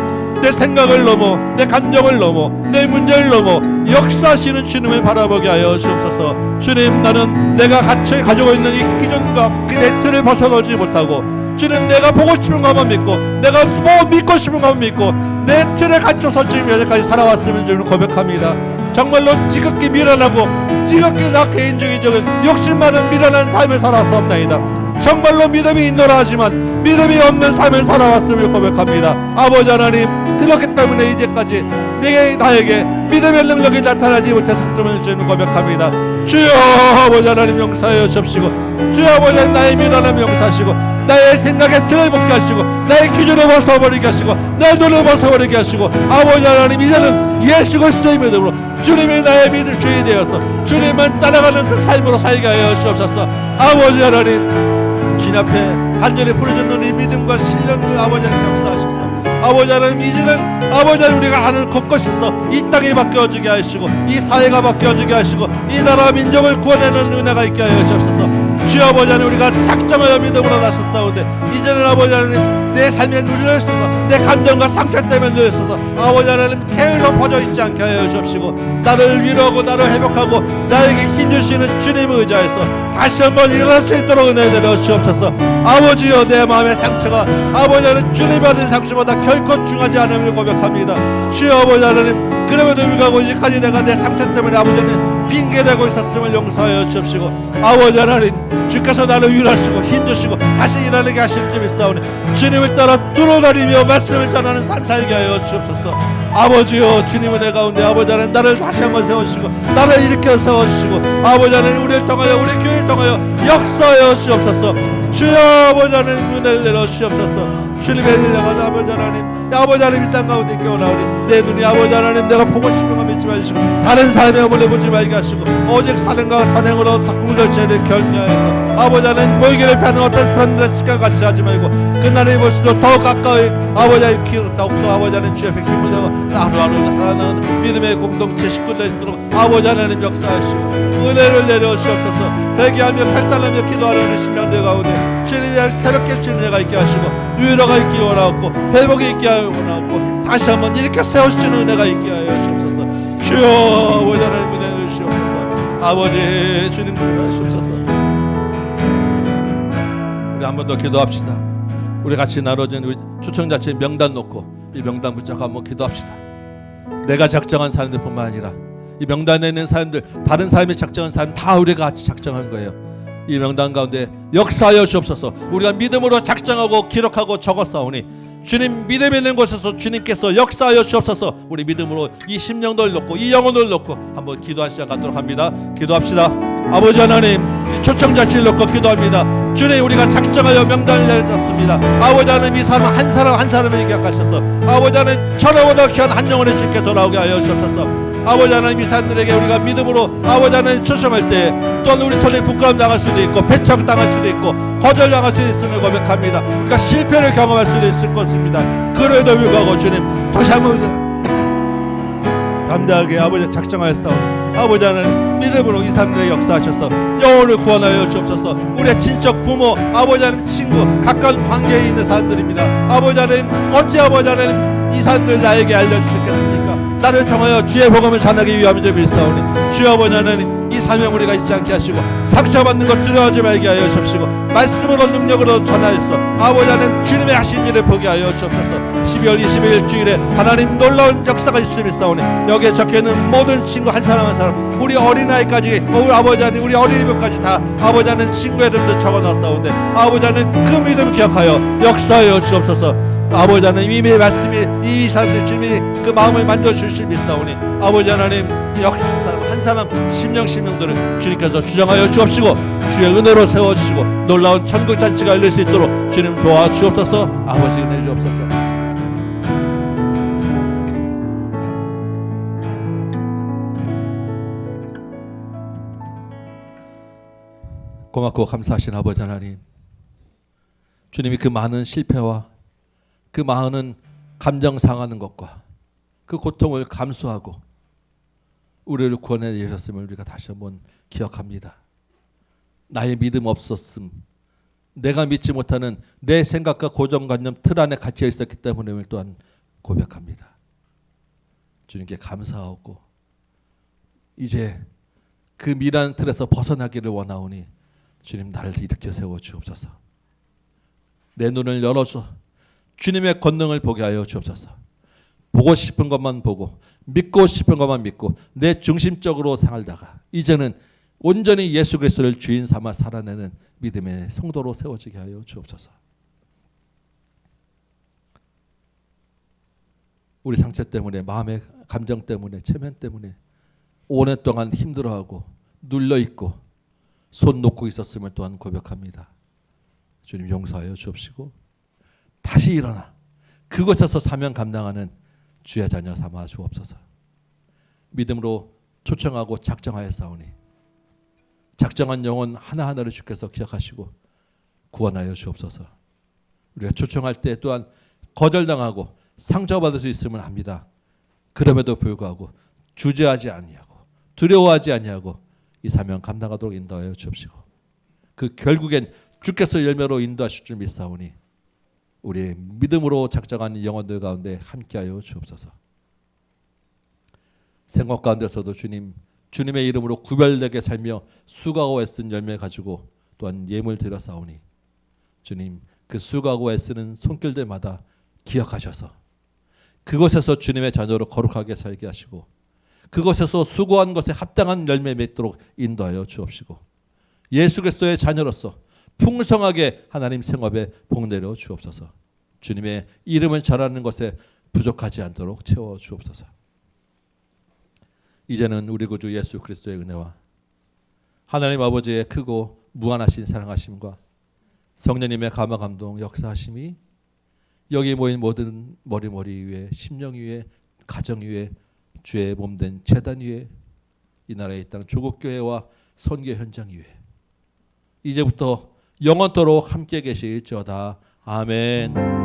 내 생각을 넘어 내 감정을 넘어 내 문제를 넘어 역사하시는 주님을 바라보게 하여 주옵소서. 주님, 나는 내가 가지고 있는 이 기준과 그 내 틀을 벗어나지 못하고 주님, 내가 보고 싶은 것만 믿고 내가 뭐 믿고 싶은 것만 믿고 내 틀에 갇혀서 지금 여기까지 살아왔으면 주님 고백합니다. 정말로 지극히 미련하고 지극히 나 개인적인 욕심 많은 미련한 삶을 살았사옵나이다. 정말로 믿음이 있노라 하지만 믿음이 없는 삶을 살아왔음을 고백합니다. 아버지 하나님, 그렇기 때문에 이제까지 나에게 믿음의 능력이 나타나지 못했음을 주님 고백합니다. 주여, 아버지 하나님 용서하여 주옵시고 주여, 아버지 하나님 나의 미련함 용서하시고 나의 생각에 틀을 벗게 하시고 나의 기준을 벗어버리게 하시고 내 눈을 벗어버리게 하시고 아버지 하나님 이제는 예수 그리스도의 믿음으로 주님이 나의 믿을 주인이 되어서 주님을 따라가는 그 삶으로 살게 하여 주옵소서. 아버지 하나님 주님 앞에 간절히 부르짖는 이 믿음과 신령을 아버지 하나님 역사하셔서 아버지 하나님 이제는 아버지 하나님 우리가 아는 것것에서 이 땅이 바뀌어지게 하시고 이 사회가 바뀌어지게 하시고 이 나라 민족을 구원하는 은혜가 있게 하여 주옵소서. 주여 아버지 하나님 우리가 작정하여 믿음으로 나섰사오는데 이제는 아버지 하나님 내 삶에 눌려있어서 내 감정과 상처 때문에 눌려있어서 아버지 하나님 게을러 퍼져 있지 않게 하여 주옵시고 나를 위로하고 나를 회복하고 나에게 힘주시는 주님을 의지하여서 다시 한번 일어날 수 있도록 은혜 내려 주옵소서. 아버지여 내 마음의 상처가 아버지 하나님 주님 받은 상처보다 결코 중하지 않음을 고백합니다. 주여 아버지 하나님 그럼에도 불구하고 이제까지 내가 내 상처 때문에 아버지 하나님 핑계대고 있었음을 용서하여 주옵시고 아버지 하나님 주께서 나를 위로하시고 힘주시고 다시 일어나게 하시는 줄 믿사오니 주님을 따라 뚫어다니며 말씀을 전하는 삶 살게 하여 주옵소서. 아버지여 주님은 내 가운데 아버지 하나님 나를 다시 한번 세워주시고 나를 일으켜 세워주시고 아버지 하나님 우리를 통하여 우리 교회를 통하여 역사하여 주옵소서. 주여 아버지 하나님 눈을 내려 주옵소서. 주님의 은혜가 아버지 하나님 아버지 하나님 이 땅 가운데 깨어나오니 내 눈이 아버지 하나님 내가 보고 싶은 거 믿지 마시고 다른 삶의 어머니 보지 말게 하시고 오직 사랑과 선행으로 공동체를 격려해서 아버지 하나님 모이기를 피하는 어떤 사람들의 습관 같이 하지 말고 그날을 볼수록 더 가까이 아버지 하나님 키우고 더욱더 아버지 하나님 주의 힘을 내어 하루하루 살아나는 믿음의 공동체 식구들 있도록 아버지 하나님 역사하시고 은혜를 내려주시옵소서. 회개하며 팔단하며 기도하는 심령들 가운데 주님이 새롭게 주는 은혜가 있게 하시고 위로가 있기 원하고 회복이 있게 원하고 다시 한번 이렇게 세워주시는 은혜가 있게 하여 주옵소서. 주여 아버지 하나님 은혜 주시옵소서. 아버지 주님 은혜 주시옵소서. 우리 한 번 더 기도합시다. 우리 같이 나눠진 우리 초청자체 명단 놓고 이 명단 붙잡고 한번 기도합시다. 내가 작정한 사람들뿐만 아니라 이 명단에 있는 사람들 다른 사람이 작정한 사람 다 우리가 같이 작정한 거예요. 이 명단 가운데 역사하여 주옵소서. 우리가 믿음으로 작정하고 기록하고 적었사오니 주님 믿음 있는 곳에서 주님께서 역사하여 주옵소서. 우리 믿음으로 이 심령들 놓고 이 영혼을 놓고 한번 기도한 시간 갖도록 합니다. 기도합시다. 아버지 하나님 초청자치를 놓고 기도합니다. 주님 우리가 작정하여 명단을 내렸습니다. 아버지 하나님 이 사람 한 사람 한 사람에게 기억하셔서 아버지 하나님 천하보다 귀한 한 영혼의 주께 돌아오게 하여 주옵소서. 아버지 하나님 이 사람들에게 우리가 믿음으로 아버지 하나님 초청할 때 또한 우리 손에 부끄럼 당할 수도 있고 배척당할 수도 있고 거절당할 수도 있음을 고백합니다. 우리가 실패를 경험할 수도 있을 것입니다. 그래도 불구하고 주님 다시 한번 담대하게 아버지 작정하였사오니 아버지 하나님 믿음으로 이 사람들의 역사하셔서 영혼을 구원하여 주옵소서. 우리의 친척 부모 아버지 하나님 친구 가까운 관계에 있는 사람들입니다. 아버지 하나님 어찌 아버지 하나님 이 사람들 나에게 알려주셨겠습니까? 나를 통하여 주의 복음을 전하기 위함인 줄 믿사오니 주여 아버지 하나님 이 사명 우리가 잊지 않게 하시고 상처받는 것 두려워하지 말게 하여 주옵시고 말씀으로 능력으로 전하여서 아버지 하나님 주님의 하신 일을 보게 하여 주옵소서. 12월 21일 주일에 하나님 놀라운 역사가 있음을 믿사오니 여기에 적혀있는 모든 친구 한 사람 한 사람 우리 어린아이까지 우리 아버지 하나님 우리 어린이들까지 다 아버지 하나님 친구의 이름도 적어놨사오는데 아버지 하나님 그 믿음을 기억하여 역사하여 주옵소서. 아버지 하나님 이미 말씀이 이 사람들 주님이 그 마음을 만져주실 믿사오니 아버지 하나님 역사 한 사람 심령들을 주님께서 주장하여 주옵시고 주의 은혜로 세워주시고 놀라운 천국 잔치가 열릴 수 있도록 주님 도와주옵소서. 아버지 은혜 주옵소서. 고맙고 감사하신 아버지 하나님 주님이 그 많은 실패와 그 많은 감정 상하는 것과 그 고통을 감수하고 우리를 구원해 주셨음을 우리가 다시 한번 기억합니다. 나의 믿음 없었음 내가 믿지 못하는 내 생각과 고정관념 틀 안에 갇혀 있었기 때문에 또한 고백합니다. 주님께 감사하고 이제 그 미란 틀에서 벗어나기를 원하오니 주님 나를 일으켜 세워 주옵소서. 내 눈을 열어줘 주님의 권능을 보게 하여 주옵소서. 보고 싶은 것만 보고 믿고 싶은 것만 믿고 내 중심적으로 살다가 이제는 온전히 예수 그리스도를 주인 삼아 살아내는 믿음의 성도로 세워지게 하여 주옵소서. 우리 상처 때문에 마음의 감정 때문에 체면 때문에 오랜 동안 힘들어하고 눌려있고 손 놓고 있었음을 또한 고백합니다. 주님 용서하여 주옵시고 다시 일어나 그곳에서 사명 감당하는 주의 자녀 삼아 주옵소서. 믿음으로 초청하고 작정하였사오니 작정한 영혼 하나하나를 주께서 기억하시고 구원하여 주옵소서. 우리가 초청할 때 또한 거절당하고 상처받을 수 있음을 압니다. 그럼에도 불구하고 주저하지 아니하고 두려워하지 아니하고 이 사명 감당하도록 인도하여 주옵시고 그 결국엔 주께서 열매로 인도하실 줄 믿사오니 우리의 믿음으로 작정한 영혼들 가운데 함께하여 주옵소서. 생활 가운데서도 주님의 이름으로 구별되게 살며 수고하고 애쓴 열매 가지고 또한 예물 드렸사오니 주님 그 수고하고 애쓰는 손길들마다 기억하셔서 그곳에서 주님의 자녀로 거룩하게 살게 하시고 그곳에서 수고한 것에 합당한 열매 맺도록 인도하여 주옵시고 예수 그리스도의 자녀로서 풍성하게 하나님 생업에 복내려 주옵소서. 주님의 이름을 전하는 것에 부족하지 않도록 채워 주옵소서. 이제는 우리 구주 예수 그리스도의 은혜와 하나님 아버지의 크고 무한하신 사랑하심과 성령님의 감화 감동 역사하심이 여기 모인 모든 머리 위에 심령 위에 가정 위에 주의 몸된 제단 위에 이 나라의 땅 조국교회와 선교 현장 위에 이제부터 영원토록 함께 계실지어다. 아멘.